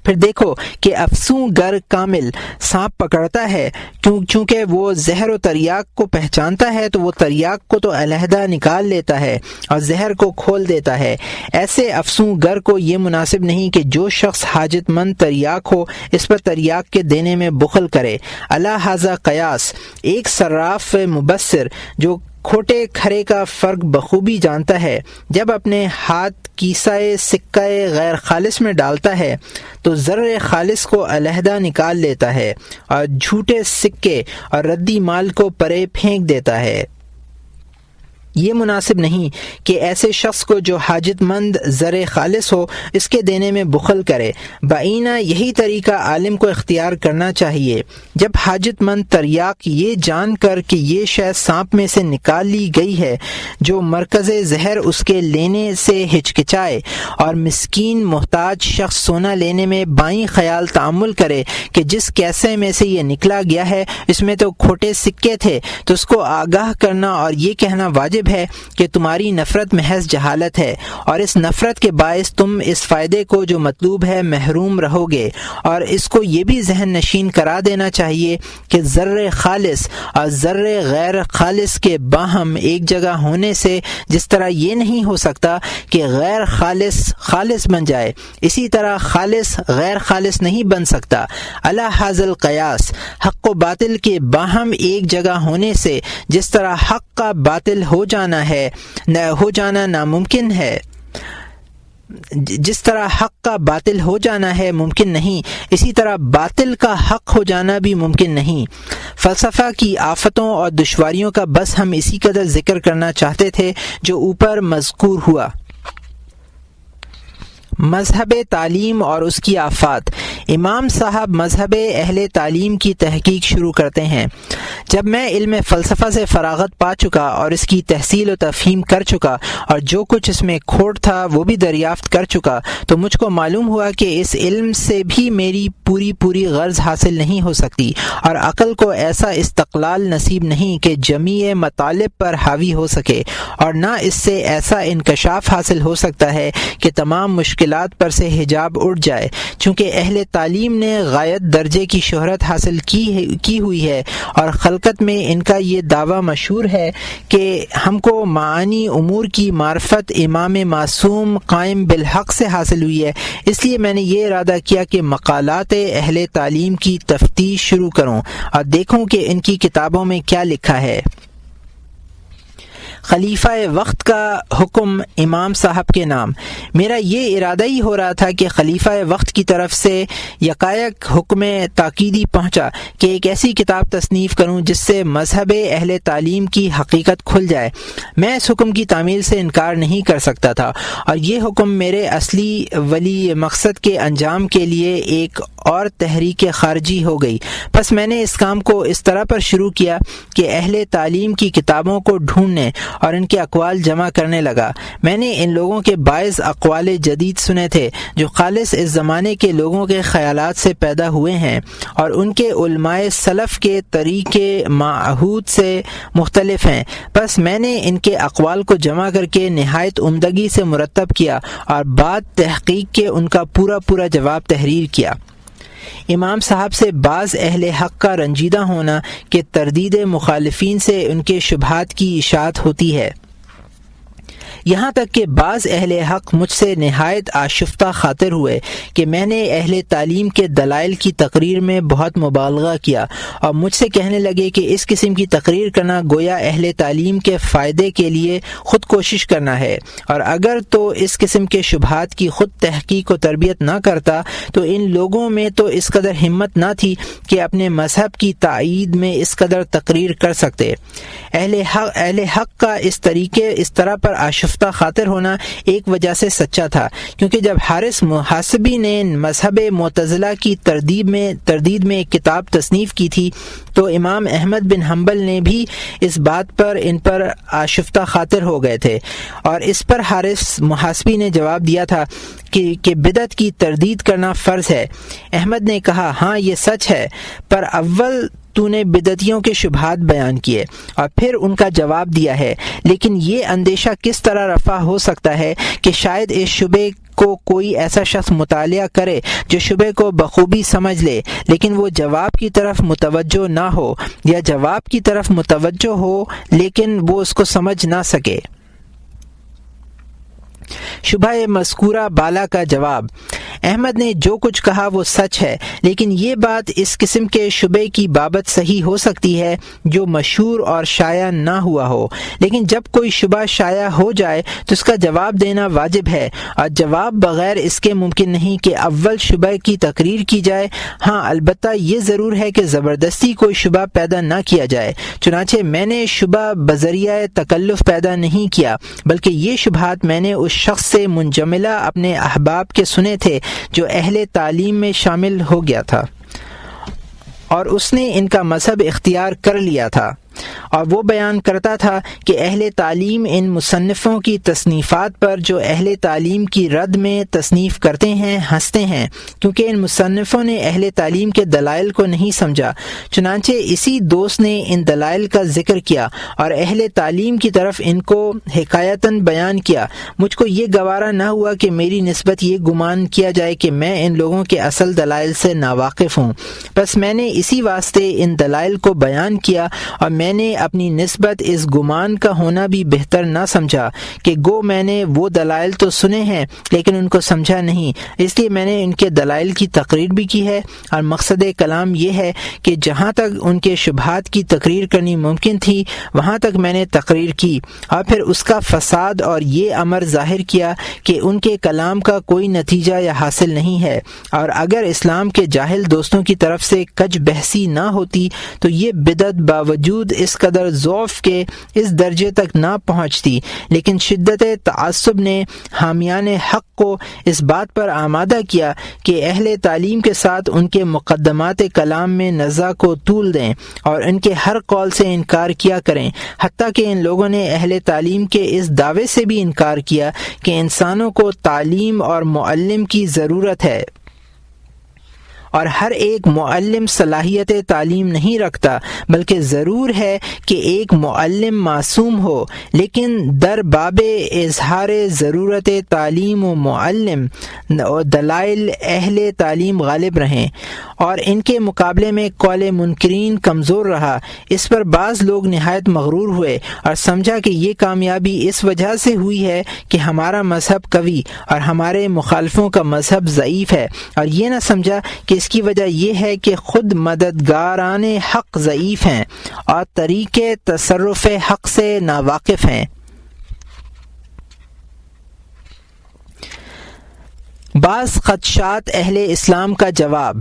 Speaker 1: پھر دیکھو کہ افسوں گر کامل سانپ پکڑتا ہے چونکہ وہ زہر و تریاک کو پہچانتا ہے تو وہ تریاک کو تو علیحدہ نکال لیتا ہے اور زہر کو کھول دیتا ہے۔ ایسے افسوں گر کو یہ مناسب نہیں کہ جو شخص حاجت مند تریاک ہو اس پر تریاک کے دینے میں بخل کرے۔ علی ھذا قیاس ایک صراف مبصر جو کھوٹے کھرے کا فرق بخوبی جانتا ہے جب اپنے ہاتھ کیسہ سکہ غیر خالص میں ڈالتا ہے تو زر خالص کو علیحدہ نکال لیتا ہے اور جھوٹے سکے اور ردی مال کو پرے پھینک دیتا ہے۔ یہ مناسب نہیں کہ ایسے شخص کو جو حاجت مند زر خالص ہو اس کے دینے میں بخل کرے۔ بعینہ یہی طریقہ عالم کو اختیار کرنا چاہیے۔ جب حاجت مند تریاک یہ جان کر کہ یہ شے سانپ میں سے نکال لی گئی ہے جو مرکز زہر اس کے لینے سے ہچکچائے، اور مسکین محتاج شخص سونا لینے میں بائیں خیال تعامل کرے کہ جس کیسے میں سے یہ نکلا گیا ہے اس میں تو کھوٹے سکے تھے، تو اس کو آگاہ کرنا اور یہ کہنا واجب ہے کہ تمہاری نفرت محض جہالت ہے، اور اس نفرت کے باعث تم اس فائدے کو جو مطلوب ہے محروم رہو گے۔ اور اس کو یہ بھی ذہن نشین کرا دینا چاہیے کہ ذر خالص اور ذر غیر خالص کے باہم ایک جگہ ہونے سے جس طرح یہ نہیں ہو سکتا کہ غیر خالص خالص بن جائے، اسی طرح خالص غیر خالص نہیں بن سکتا۔ علی ھذا القیاس حق و باطل کے باہم ایک جگہ ہونے سے جس طرح حق کا باطل ہو جانا ناممکن ہے، جس طرح حق کا باطل ہو جانا ہے ممکن نہیں، اسی طرح باطل کا حق ہو جانا بھی ممکن نہیں۔ فلسفہ کی آفتوں اور دشواریوں کا بس ہم اسی قدر ذکر کرنا چاہتے تھے جو اوپر مذکور ہوا۔ مذہب تعلیم اور اس کی آفات۔ امام صاحب مذہب اہل تعلیم کی تحقیق شروع کرتے ہیں۔ جب میں علم فلسفہ سے فراغت پا چکا اور اس کی تحصیل و تفہیم کر چکا اور جو کچھ اس میں کھوٹ تھا وہ بھی دریافت کر چکا تو مجھ کو معلوم ہوا کہ اس علم سے بھی میری پوری غرض حاصل نہیں ہو سکتی، اور عقل کو ایسا استقلال نصیب نہیں کہ جمیع مطالب پر حاوی ہو سکے، اور نہ اس سے ایسا انکشاف حاصل ہو سکتا ہے کہ تمام مشکلات پر سے حجاب اٹھ جائے۔ چونکہ اہل تعلیم نے غایت درجے کی شہرت حاصل کی ہوئی ہے اور خلقت میں ان کا یہ دعویٰ مشہور ہے کہ ہم کو معانی امور کی معرفت امام معصوم قائم بالحق سے حاصل ہوئی ہے، اس لیے میں نے یہ ارادہ کیا کہ مقالات اہل تعلیم کی تفتیش شروع کروں اور دیکھوں کہ ان کی کتابوں میں کیا لکھا ہے۔ خلیفہ وقت کا حکم امام صاحب کے نام۔ میرا یہ ارادہ ہی ہو رہا تھا کہ خلیفہ وقت کی طرف سے یکایک حکم تاکیدی پہنچا کہ ایک ایسی کتاب تصنیف کروں جس سے مذہب اہل تعلیم کی حقیقت کھل جائے۔ میں اس حکم کی تعمیل سے انکار نہیں کر سکتا تھا، اور یہ حکم میرے اصلی ولی مقصد کے انجام کے لیے ایک اور تحریک خارجی ہو گئی۔ پس میں نے اس کام کو اس طرح پر شروع کیا کہ اہل تعلیم کی کتابوں کو ڈھونڈنے اور ان کے اقوال جمع کرنے لگا۔ میں نے ان لوگوں کے باعث اقوال جدید سنے تھے جو خالص اس زمانے کے لوگوں کے خیالات سے پیدا ہوئے ہیں اور ان کے علماء سلف کے طریقے معہود سے مختلف ہیں۔ پس میں نے ان کے اقوال کو جمع کر کے نہایت عمدگی سے مرتب کیا اور بعد تحقیق کے ان کا پورا جواب تحریر کیا۔ امام صاحب سے بعض اہل حق کا رنجیدہ ہونا کہ تردید مخالفین سے ان کے شبہات کی اشاعت ہوتی ہے، یہاں تک کہ بعض اہل حق مجھ سے نہایت آشفتہ خاطر ہوئے کہ میں نے اہل تعلیم کے دلائل کی تقریر میں بہت مبالغہ کیا، اور مجھ سے کہنے لگے کہ اس قسم کی تقریر کرنا گویا اہل تعلیم کے فائدے کے لیے خود کوشش کرنا ہے، اور اگر تو اس قسم کے شبہات کی خود تحقیق و تربیت نہ کرتا تو ان لوگوں میں تو اس قدر ہمت نہ تھی کہ اپنے مذہب کی تائید میں اس قدر تقریر کر سکتے۔ اہل حق کا اس طرح پر آشفتہ خاطر ہونا ایک وجہ سے سچا تھا، کیونکہ جب حارث محاسبی نے مذہب معتزلہ کی تردید میں ایک کتاب تصنیف کی تھی تو امام احمد بن حنبل نے بھی اس بات پر ان پر آشفتہ خاطر ہو گئے تھے، اور اس پر حارث محاسبی نے جواب دیا تھا کہ بدعت کی تردید کرنا فرض ہے۔ احمد نے کہا ہاں یہ سچ ہے، پر اول تو نے بدعتیوں کے شبہات بیان کیے اور پھر ان کا جواب دیا ہے، لیکن یہ اندیشہ کس طرح رفع ہو سکتا ہے کہ شاید اس شبے کو کوئی ایسا شخص مطالعہ کرے جو شبے کو بخوبی سمجھ لے، لیکن وہ جواب کی طرف متوجہ نہ ہو، یا جواب کی طرف متوجہ ہو لیکن وہ اس کو سمجھ نہ سکے۔ شبہ مذکورہ بالا کا جواب: احمد نے جو کچھ کہا وہ سچ ہے، لیکن یہ بات اس قسم کے شبے کی بابت صحیح ہو سکتی ہے جو مشہور اور شائع نہ ہوا ہو، لیکن جب کوئی شبہ شائع ہو جائے تو اس کا جواب دینا واجب ہے، اور جواب بغیر اس کے ممکن نہیں کہ اول شبہ کی تقریر کی جائے۔ ہاں البتہ یہ ضرور ہے کہ زبردستی کوئی شبہ پیدا نہ کیا جائے، چنانچہ میں نے شبہ بذریعہ تکلف پیدا نہیں کیا، بلکہ یہ شبہات میں نے اس شخص سے منجملہ اپنے احباب کے سنے تھے جو اہل تعلیم میں شامل ہو گیا تھا اور اس نے ان کا مذہب اختیار کر لیا تھا، اور وہ بیان کرتا تھا کہ اہل تعلیم ان مصنفوں کی تصنیفات پر جو اہل تعلیم کی رد میں تصنیف کرتے ہیں ہنستے ہیں، کیونکہ ان مصنفوں نے اہل تعلیم کے دلائل کو نہیں سمجھا۔ چنانچہ اسی دوست نے ان دلائل کا ذکر کیا اور اہل تعلیم کی طرف ان کو حکایتاً بیان کیا۔ مجھ کو یہ گوارا نہ ہوا کہ میری نسبت یہ گمان کیا جائے کہ میں ان لوگوں کے اصل دلائل سے ناواقف ہوں، بس میں نے اسی واسطے ان دلائل کو بیان کیا، اور میں نے اپنی نسبت اس گمان کا ہونا بھی بہتر نہ سمجھا کہ گو میں نے وہ دلائل تو سنے ہیں لیکن ان کو سمجھا نہیں، اس لیے میں نے ان کے دلائل کی تقریر بھی کی ہے، اور مقصد کلام یہ ہے کہ جہاں تک ان کے شبہات کی تقریر کرنی ممکن تھی وہاں تک میں نے تقریر کی، اور پھر اس کا فساد اور یہ امر ظاہر کیا کہ ان کے کلام کا کوئی نتیجہ یا حاصل نہیں ہے، اور اگر اسلام کے جاہل دوستوں کی طرف سے کج بحثی نہ ہوتی تو یہ بدعت باوجود اس قدر ضعف کے اس درجے تک نہ پہنچتی، لیکن شدت تعصب نے حامیان حق کو اس بات پر آمادہ کیا کہ اہل تعلیم کے ساتھ ان کے مقدمات کلام میں نزاع کو طول دیں اور ان کے ہر قول سے انکار کیا کریں، حتیٰ کہ ان لوگوں نے اہل تعلیم کے اس دعوے سے بھی انکار کیا کہ انسانوں کو تعلیم اور معلم کی ضرورت ہے، اور ہر ایک معلم صلاحیت تعلیم نہیں رکھتا، بلکہ ضرور ہے کہ ایک معلم معصوم ہو، لیکن در باب اظہار ضرورت تعلیم و معلم دلائل اہل تعلیم غالب رہیں، اور ان کے مقابلے میں قول منکرین کمزور رہا۔ اس پر بعض لوگ نہایت مغرور ہوئے اور سمجھا کہ یہ کامیابی اس وجہ سے ہوئی ہے کہ ہمارا مذہب قوی اور ہمارے مخالفوں کا مذہب ضعیف ہے، اور یہ نہ سمجھا کہ اس کی وجہ یہ ہے کہ خود مددگاران حق ضعیف ہیں اور طریقے تصرف حق سے ناواقف ہیں۔ بعض خدشات اہل اسلام کا جواب۔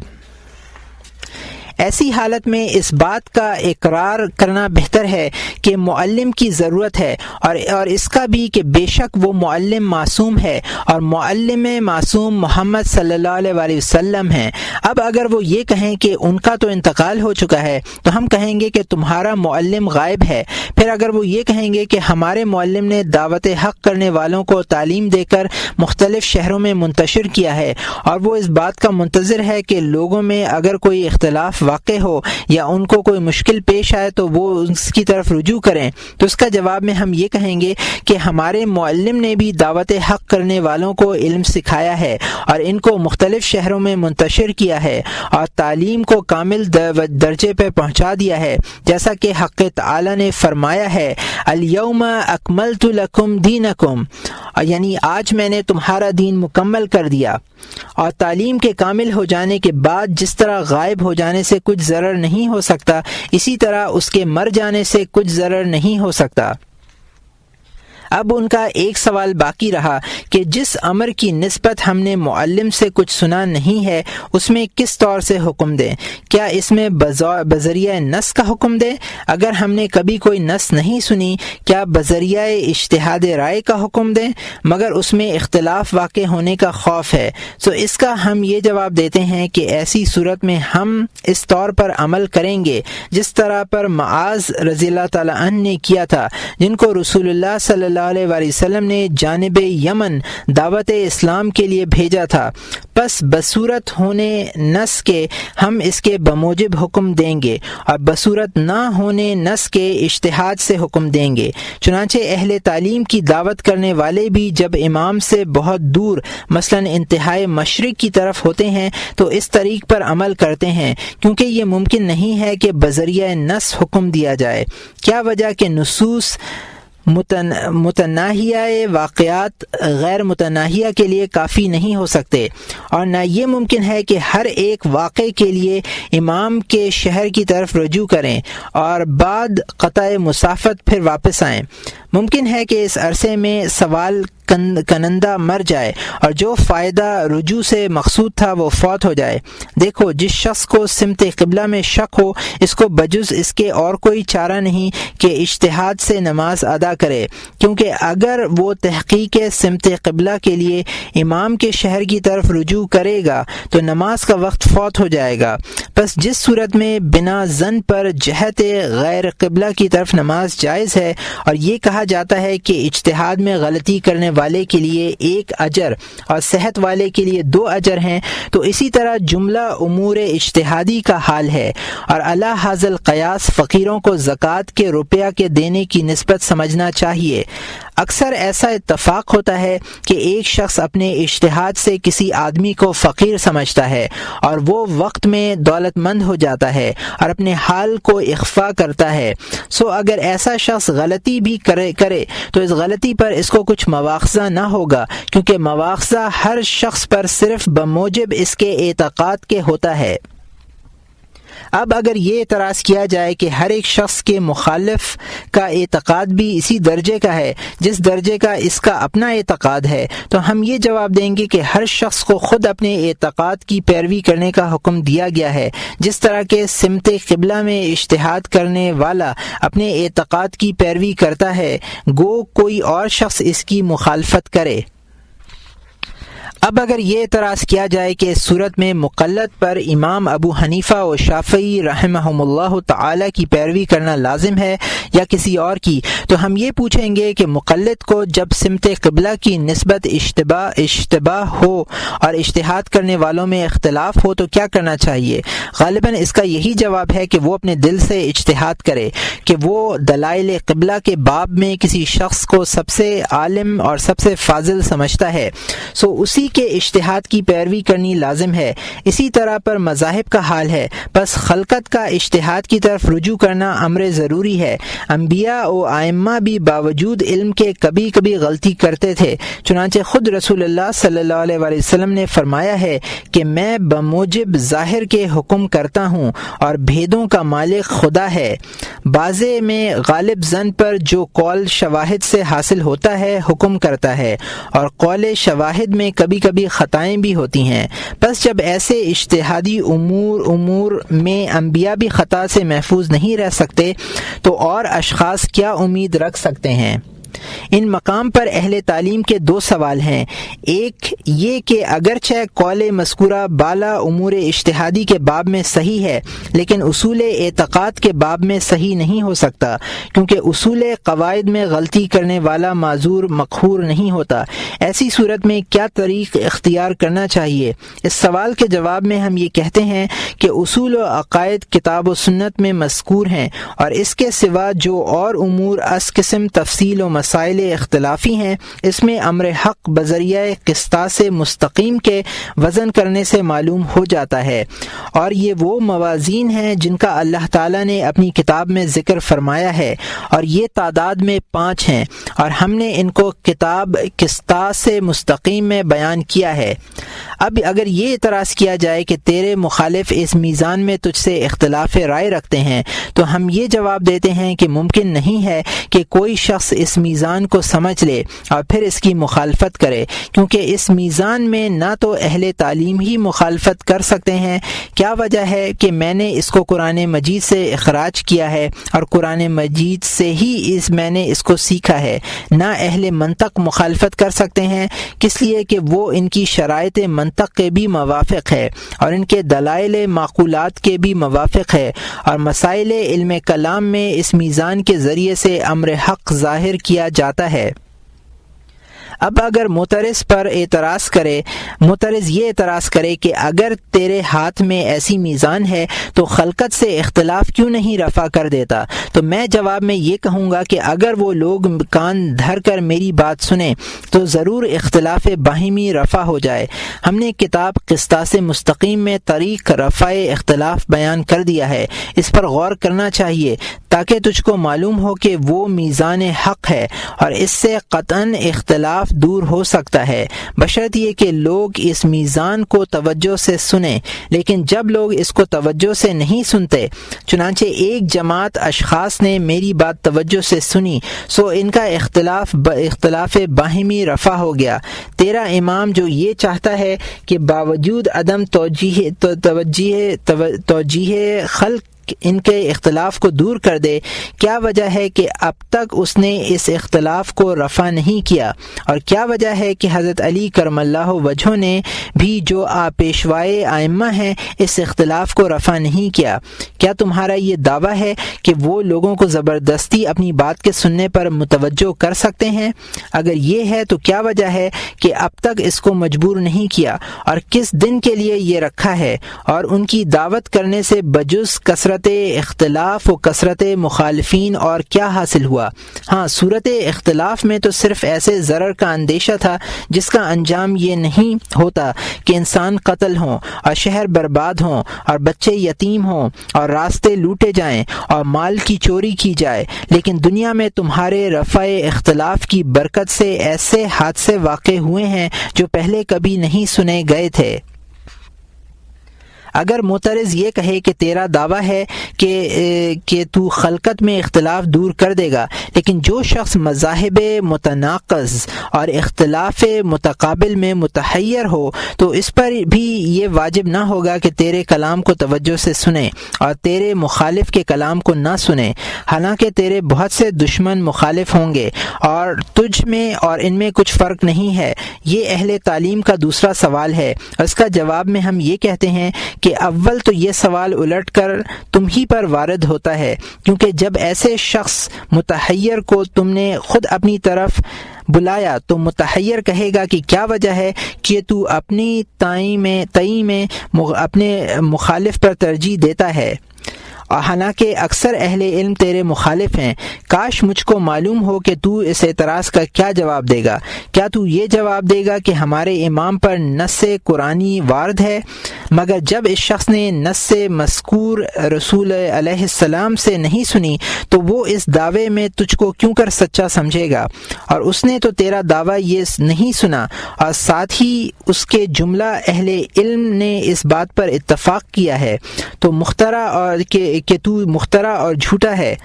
Speaker 1: ایسی حالت میں اس بات کا اقرار کرنا بہتر ہے کہ معلم کی ضرورت ہے، اور اس کا بھی کہ بے شک وہ معلم معصوم ہے، اور معلم معصوم محمد صلی اللہ علیہ وسلم ہیں۔ اب اگر وہ یہ کہیں کہ ان کا تو انتقال ہو چکا ہے تو ہم کہیں گے کہ تمہارا معلم غائب ہے۔ پھر اگر وہ یہ کہیں گے کہ ہمارے معلم نے دعوت حق کرنے والوں کو تعلیم دے کر مختلف شہروں میں منتشر کیا ہے، اور وہ اس بات کا منتظر ہے کہ لوگوں میں اگر کوئی اختلاف واقع ہو یا ان کو کوئی مشکل پیش آئے تو وہ اس کی طرف رجوع کریں، تو اس کا جواب میں ہم یہ کہیں گے کہ ہمارے معلم نے بھی دعوت حق کرنے والوں کو علم سکھایا ہے اور ان کو مختلف شہروں میں منتشر کیا ہے اور تعلیم کو کامل درجے پہ پہنچا دیا ہے، جیسا کہ حق تعالی نے فرمایا ہے الیوم اکملت لکم دینکم، یعنی آج میں نے تمہارا دین مکمل کر دیا۔ اور تعلیم کے کامل ہو جانے کے بعد جس طرح غائب ہو جانے سے کچھ ضرر نہیں ہو سکتا، اسی طرح اس کے مر جانے سے کچھ ضرر نہیں ہو سکتا۔ اب ان کا ایک سوال باقی رہا کہ جس امر کی نسبت ہم نے معلم سے کچھ سنا نہیں ہے اس میں کس طور سے حکم دیں؟ کیا اس میں بذریعہ نص کا حکم دیں؟ اگر ہم نے کبھی کوئی نص نہیں سنی کیا بذریعہ اجتہاد رائے کا حکم دیں؟ مگر اس میں اختلاف واقع ہونے کا خوف ہے، تو اس کا ہم یہ جواب دیتے ہیں کہ ایسی صورت میں ہم اس طور پر عمل کریں گے جس طرح پر معاذ رضی اللہ تعالی عنہ نے کیا تھا، جن کو رسول اللہ صلی اللہ علیہ وسلم نے جانب یمن دعوت اسلام کے لیے بھیجا تھا۔ پس بصورت ہونے نص کے ہم اس کے بموجب حکم دیں گے، اور بصورت نہ ہونے نص کے اجتہاد سے حکم دیں گے۔ چنانچہ اہل تعلیم کی دعوت کرنے والے بھی جب امام سے بہت دور مثلا انتہائی مشرق کی طرف ہوتے ہیں تو اس طریق پر عمل کرتے ہیں، کیونکہ یہ ممکن نہیں ہے کہ بذریعہ نص حکم دیا جائے۔ کیا وجہ کہ نصوص متناہیہ واقعات غیر متناہیہ کے لیے کافی نہیں ہو سکتے، اور نہ یہ ممکن ہے کہ ہر ایک واقعے کے لیے امام کے شہر کی طرف رجوع کریں اور بعد قطع مسافت پھر واپس آئیں۔ ممکن ہے کہ اس عرصے میں سوال کنندہ مر جائے اور جو فائدہ رجوع سے مقصود تھا وہ فوت ہو جائے۔ دیکھو، جس شخص کو سمت قبلہ میں شک ہو اس کو بجز اس کے اور کوئی چارہ نہیں کہ اجتہاد سے نماز ادا کرے، کیونکہ اگر وہ تحقیق سمت قبلہ کے لیے امام کے شہر کی طرف رجوع کرے گا تو نماز کا وقت فوت ہو جائے گا۔ پس جس صورت میں بنا ظن پر جہت غیر قبلہ کی طرف نماز جائز ہے، اور یہ کہا جاتا ہے کہ اجتہاد میں غلطی کرنے والے کے لیے 1 اجر اور صحت والے کے لیے 2 اجر ہیں، تو اسی طرح جملہ امور اجتہادی کا حال ہے، اور علی ھذا القیاس فقیروں کو زکوٰۃ کے روپیہ کے دینے کی نسبت سمجھنا چاہیے۔ اکثر ایسا اتفاق ہوتا ہے کہ ایک شخص اپنے اجتہاد سے کسی آدمی کو فقیر سمجھتا ہے اور وہ وقت میں دولت مند ہو جاتا ہے اور اپنے حال کو اخفا کرتا ہے، سو اگر ایسا شخص غلطی بھی کرے تو اس غلطی پر اس کو کچھ مواخذہ نہ ہوگا، کیونکہ مواخذہ ہر شخص پر صرف بموجب اس کے اعتقاد کے ہوتا ہے۔ اب اگر یہ اعتراض کیا جائے کہ ہر ایک شخص کے مخالف کا اعتقاد بھی اسی درجے کا ہے جس درجے کا اس کا اپنا اعتقاد ہے، تو ہم یہ جواب دیں گے کہ ہر شخص کو خود اپنے اعتقاد کی پیروی کرنے کا حکم دیا گیا ہے، جس طرح کہ سمت قبلہ میں اجتہاد کرنے والا اپنے اعتقاد کی پیروی کرتا ہے، گو کوئی اور شخص اس کی مخالفت کرے۔ اب اگر یہ اعتراض کیا جائے کہ اس صورت میں مقلد پر امام ابو حنیفہ و شافعی رحمہم اللہ تعالی کی پیروی کرنا لازم ہے یا کسی اور کی، تو ہم یہ پوچھیں گے کہ مقلد کو جب سمت قبلہ کی نسبت اشتباہ ہو اور اجتہاد کرنے والوں میں اختلاف ہو تو کیا کرنا چاہیے؟ غالباً اس کا یہی جواب ہے کہ وہ اپنے دل سے اجتہاد کرے کہ وہ دلائل قبلہ کے باب میں کسی شخص کو سب سے عالم اور سب سے فاضل سمجھتا ہے، سو اسی کے اجتہاد کی پیروی کرنی لازم ہے۔ اسی طرح پر مذاہب کا حال ہے، بس خلقت کا اجتہاد کی طرف رجوع کرنا امر ضروری ہے۔ انبیاء و ائمہ بھی باوجود علم کے کبھی کبھی غلطی کرتے تھے، چنانچہ خود رسول اللہ صلی اللہ علیہ وسلم نے فرمایا ہے کہ میں بموجب ظاہر کے حکم کرتا ہوں اور بھیدوں کا مالک خدا ہے۔ بازے میں غالب ظن پر جو قول شواہد سے حاصل ہوتا ہے حکم کرتا ہے، اور قول شواہد میں کبھی کبھی خطائیں بھی ہوتی ہیں۔ بس جب ایسے اجتہادی امور میں انبیاء بھی خطا سے محفوظ نہیں رہ سکتے تو اور اشخاص کیا امید رکھ سکتے ہیں؟ ان مقام پر اہل تعلیم کے دو سوال ہیں۔ ایک یہ کہ اگرچہ قول مذکورہ بالا امور اجتہادی کے باب میں صحیح ہے لیکن اصول اعتقاد کے باب میں صحیح نہیں ہو سکتا، کیونکہ اصول قواعد میں غلطی کرنے والا معذور مقہور نہیں ہوتا۔ ایسی صورت میں کیا طریق اختیار کرنا چاہیے؟ اس سوال کے جواب میں ہم یہ کہتے ہیں کہ اصول و عقائد کتاب و سنت میں مذکور ہیں، اور اس کے سوا جو اور امور اس قسم تفصیل و مسائل اختلافی ہیں، اس میں امر حق بذریعہ قسطاس مستقیم کے وزن کرنے سے معلوم ہو جاتا ہے، اور یہ وہ موازین ہیں جن کا اللہ تعالیٰ نے اپنی کتاب میں ذکر فرمایا ہے، اور یہ تعداد میں 5 ہیں، اور ہم نے ان کو کتاب قسطاس مستقیم میں بیان کیا ہے۔ اب اگر یہ اعتراض کیا جائے کہ تیرے مخالف اس میزان میں تجھ سے اختلاف رائے رکھتے ہیں، تو ہم یہ جواب دیتے ہیں کہ ممکن نہیں ہے کہ کوئی شخص اس میزان کو سمجھ لے اور پھر اس کی مخالفت کرے، کیونکہ اس میزان میں نہ تو اہل تعلیم ہی مخالفت کر سکتے ہیں۔ کیا وجہ ہے کہ میں نے اس کو قرآن مجید سے اخراج کیا ہے اور قرآن مجید سے ہی میں نے اس کو سیکھا ہے۔ نہ اہل منطق مخالفت کر سکتے ہیں، کس لیے کہ وہ ان کی شرائط منطق کے بھی موافق ہے اور ان کے دلائل معقولات کے بھی موافق ہے، اور مسائل علم کلام میں اس میزان کے ذریعے سے امر حق ظاہر کیا جاتا ہے۔ اب اگر معترض یہ اعتراض کرے کہ اگر تیرے ہاتھ میں ایسی میزان ہے تو خلقت سے اختلاف کیوں نہیں رفع کر دیتا، تو میں جواب میں یہ کہوں گا کہ اگر وہ لوگ کان دھر کر میری بات سنیں تو ضرور اختلاف باہمی رفع ہو جائے۔ ہم نے کتاب قسطاس مستقیم میں طریق رفع اختلاف بیان کر دیا ہے، اس پر غور کرنا چاہیے تاکہ تجھ کو معلوم ہو کہ وہ میزان حق ہے اور اس سے قطعاً اختلاف دور ہو سکتا ہے، بشرط یہ کہ لوگ اس میزان کو توجہ سے سنیں۔ لیکن جب لوگ اس کو توجہ سے نہیں سنتے، چنانچہ ایک جماعت اشخاص نے میری بات توجہ سے سنی، سو ان کا اختلاف باہمی رفع ہو گیا۔ تیرا امام جو یہ چاہتا ہے کہ باوجود عدم توجیہ خلق ان کے اختلاف کو دور کر دے، کیا وجہ ہے کہ اب تک اس نے اس اختلاف کو رفع نہیں کیا؟ اور کیا وجہ ہے کہ حضرت علی کرم اللہ وجہہ نے بھی جو پیشوائے ائمہ ہیں اس اختلاف کو رفع نہیں کیا؟ کیا تمہارا یہ دعویٰ ہے کہ وہ لوگوں کو زبردستی اپنی بات کے سننے پر متوجہ کر سکتے ہیں؟ اگر یہ ہے تو کیا وجہ ہے کہ اب تک اس کو مجبور نہیں کیا، اور کس دن کے لیے یہ رکھا ہے؟ اور ان کی دعوت کرنے سے بجز کثرت اختلاف و کثرت مخالفین اور کیا حاصل ہوا؟ ہاں، صورت اختلاف میں تو صرف ایسے ضرر کا اندیشہ تھا جس کا انجام یہ نہیں ہوتا کہ انسان قتل ہوں اور شہر برباد ہوں اور بچے یتیم ہوں اور راستے لوٹے جائیں اور مال کی چوری کی جائے، لیکن دنیا میں تمہارے رفع اختلاف کی برکت سے ایسے حادثے واقع ہوئے ہیں جو پہلے کبھی نہیں سنے گئے تھے۔ اگر معترض یہ کہے کہ تیرا دعویٰ ہے کہ تو خلقت میں اختلاف دور کر دے گا، لیکن جو شخص مذاہب متناقض اور اختلاف متقابل میں متحیر ہو تو اس پر بھی یہ واجب نہ ہوگا کہ تیرے کلام کو توجہ سے سنے اور تیرے مخالف کے کلام کو نہ سنے، حالانکہ تیرے بہت سے دشمن مخالف ہوں گے اور تجھ میں اور ان میں کچھ فرق نہیں ہے۔ یہ اہل تعلیم کا دوسرا سوال ہے، اور اس کا جواب میں ہم یہ کہتے ہیں کہ اول تو یہ سوال الٹ کر تم ہی پر وارد ہوتا ہے، کیونکہ جب ایسے شخص متحیر کو تم نے خود اپنی طرف بلایا تو متحیر کہے گا کہ کیا وجہ ہے کہ تو اپنی تئیں میں اپنے مخالف پر ترجیح دیتا ہے، اور حالانکہ اکثر اہل علم تیرے مخالف ہیں۔ کاش مجھ کو معلوم ہو کہ تو اس اعتراض کا کیا جواب دے گا۔ کیا تو یہ جواب دے گا کہ ہمارے امام پر نص قرآنی وارد ہے؟ مگر جب اس شخص نے نص مذکور رسول علیہ السلام سے نہیں سنی تو وہ اس دعوے میں تجھ کو کیوں کر سچا سمجھے گا؟ اور اس نے تو تیرا دعویٰ یہ نہیں سنا، اور ساتھ ہی اس کے جملہ اہل علم نے اس بات پر اتفاق کیا ہے تو مخترع اور کہ تو مخترع اور جھوٹا ہے۔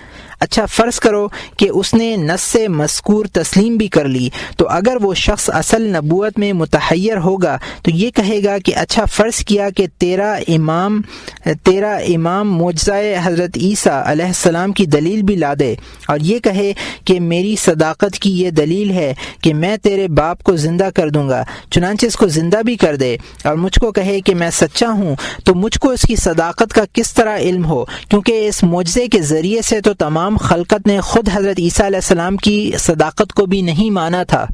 Speaker 1: اچھا فرض کرو کہ اس نے نص مذکور تسلیم بھی کر لی، تو اگر وہ شخص اصل نبوت میں متحیر ہوگا تو یہ کہے گا کہ اچھا فرض کیا کہ تیرا امام معجزہ حضرت عیسیٰ علیہ السلام کی دلیل بھی لا دے اور یہ کہے کہ میری صداقت کی یہ دلیل ہے کہ میں تیرے باپ کو زندہ کر دوں گا، چنانچہ اس کو زندہ بھی کر دے اور مجھ کو کہے کہ میں سچا ہوں، تو مجھ کو اس کی صداقت کا کس طرح علم ہو؟ کیونکہ اس معجزے کے ذریعے سے تو تمام خلقت نے خود حضرت عیسیٰ علیہ السلام کی صداقت کو بھی نہیں مانا تھا۔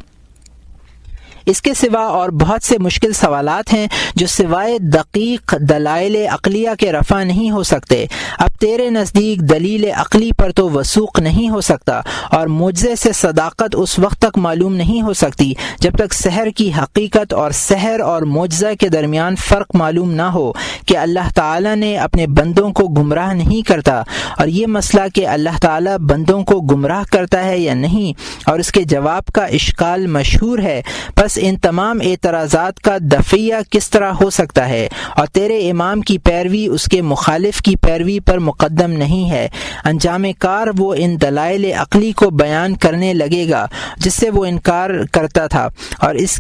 Speaker 1: اس کے سوا اور بہت سے مشکل سوالات ہیں جو سوائے دقیق دلائل عقلیہ کے رفع نہیں ہو سکتے۔ اب تیرے نزدیک دلیل عقلی پر تو وثوق نہیں ہو سکتا، اور معجزے سے صداقت اس وقت تک معلوم نہیں ہو سکتی جب تک سحر کی حقیقت اور سحر اور معجزہ کے درمیان فرق معلوم نہ ہو کہ اللہ تعالیٰ نے اپنے بندوں کو گمراہ نہیں کرتا، اور یہ مسئلہ کہ اللہ تعالیٰ بندوں کو گمراہ کرتا ہے یا نہیں اور اس کے جواب کا اشکال مشہور ہے۔ بس ان تمام اعتراضات کا دفعہ کس طرح ہو سکتا ہے؟ اور تیرے امام کی پیروی اس کے مخالف کی پیروی پر مقدم نہیں ہے۔ انجام کار وہ ان دلائل عقلی کو بیان کرنے لگے گا جس سے وہ انکار کرتا تھا، اور اس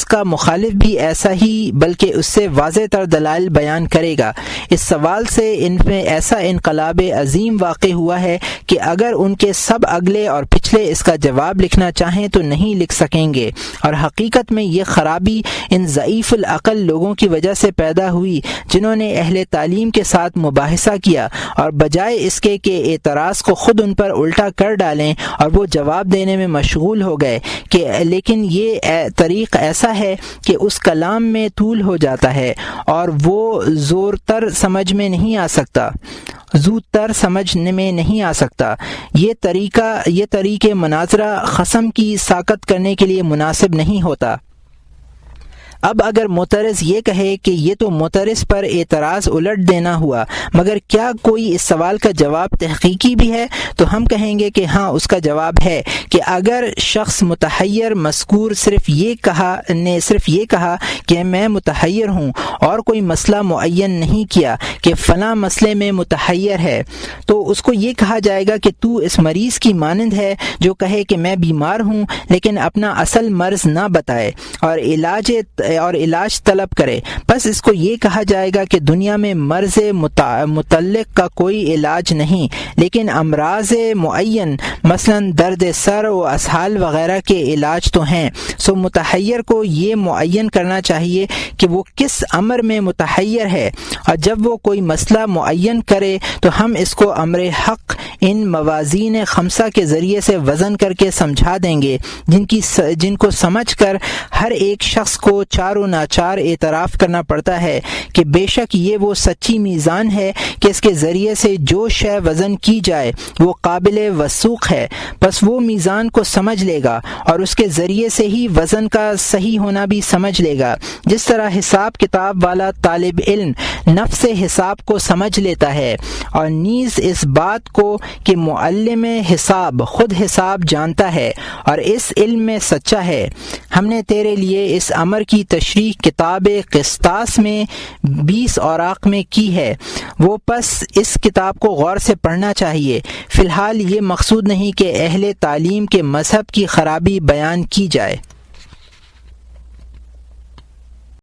Speaker 1: کا مخالف بھی ایسا ہی بلکہ اس سے واضح تر دلائل بیان کرے گا۔ اس سوال سے ان میں ایسا انقلاب عظیم واقع ہوا ہے کہ اگر ان کے سب اگلے اور پچھلے اس کا جواب لکھنا چاہیں تو نہیں لکھ سکیں گے، اور حقیقت میں یہ خرابی ان ضعیف العقل لوگوں کی وجہ سے پیدا ہوئی جنہوں نے اہل تعلیم کے ساتھ مباحثہ کیا، اور بجائے اس کے کہ اعتراض کو خود ان پر الٹا کر ڈالیں اور وہ جواب دینے میں مشغول ہو گئے لیکن یہ طریق ایسا ہے کہ اس کلام میں طول ہو جاتا ہے اور وہ زور تر سمجھ میں نہیں آ سکتا۔ یہ طریقے مناظرہ خصم کی ساکت کرنے کے لیے مناسب نہیں ہوتا۔ اب اگر معترض یہ کہے کہ یہ تو معترض پر اعتراض الٹ دینا ہوا، مگر کیا کوئی اس سوال کا جواب تحقیقی بھی ہے؟ تو ہم کہیں گے کہ ہاں، اس کا جواب ہے کہ اگر شخص متحیر مذکور صرف یہ کہا کہ میں متحیر ہوں اور کوئی مسئلہ معین نہیں کیا کہ فلاں مسئلے میں متحیر ہے، تو اس کو یہ کہا جائے گا کہ تو اس مریض کی مانند ہے جو کہے کہ میں بیمار ہوں لیکن اپنا اصل مرض نہ بتائے اور علاج طلب کرے۔ بس اس کو یہ کہا جائے گا کہ دنیا میں مرض متعلق کا کوئی علاج نہیں، لیکن امراض معین مثلا درد سر و اسہال وغیرہ کے علاج تو ہیں۔ سو متحیر کو یہ معین کرنا چاہیے کہ وہ کس امر میں متحیر ہے، اور جب وہ کوئی مسئلہ معین کرے تو ہم اس کو امر حق ان موازین خمسہ کے ذریعے سے وزن کر کے سمجھا دیں گے، جن کو سمجھ کر ہر ایک شخص کو چار و ناچار اعتراف کرنا پڑتا ہے کہ بے شک یہ وہ سچی میزان ہے کہ اس کے ذریعے سے جو شے وزن کی جائے وہ قابل وثوق ہے۔ بس وہ میزان کو سمجھ لے گا اور اس کے ذریعے سے ہی وزن کا صحیح ہونا بھی سمجھ لے گا، جس طرح حساب کتاب والا طالب علم نفس حساب کو سمجھ لیتا ہے، اور نیز اس بات کو کہ معلم حساب خود حساب جانتا ہے اور اس علم میں سچا ہے۔ ہم نے تیرے لیے اس امر کی تشریح کتاب قسطاس میں 20 اوراق میں کی ہے، وہ پس اس کتاب کو غور سے پڑھنا چاہیے۔ فی الحال یہ مقصود نہیں کہ اہل تعلیم کے مذہب کی خرابی بیان کی جائے۔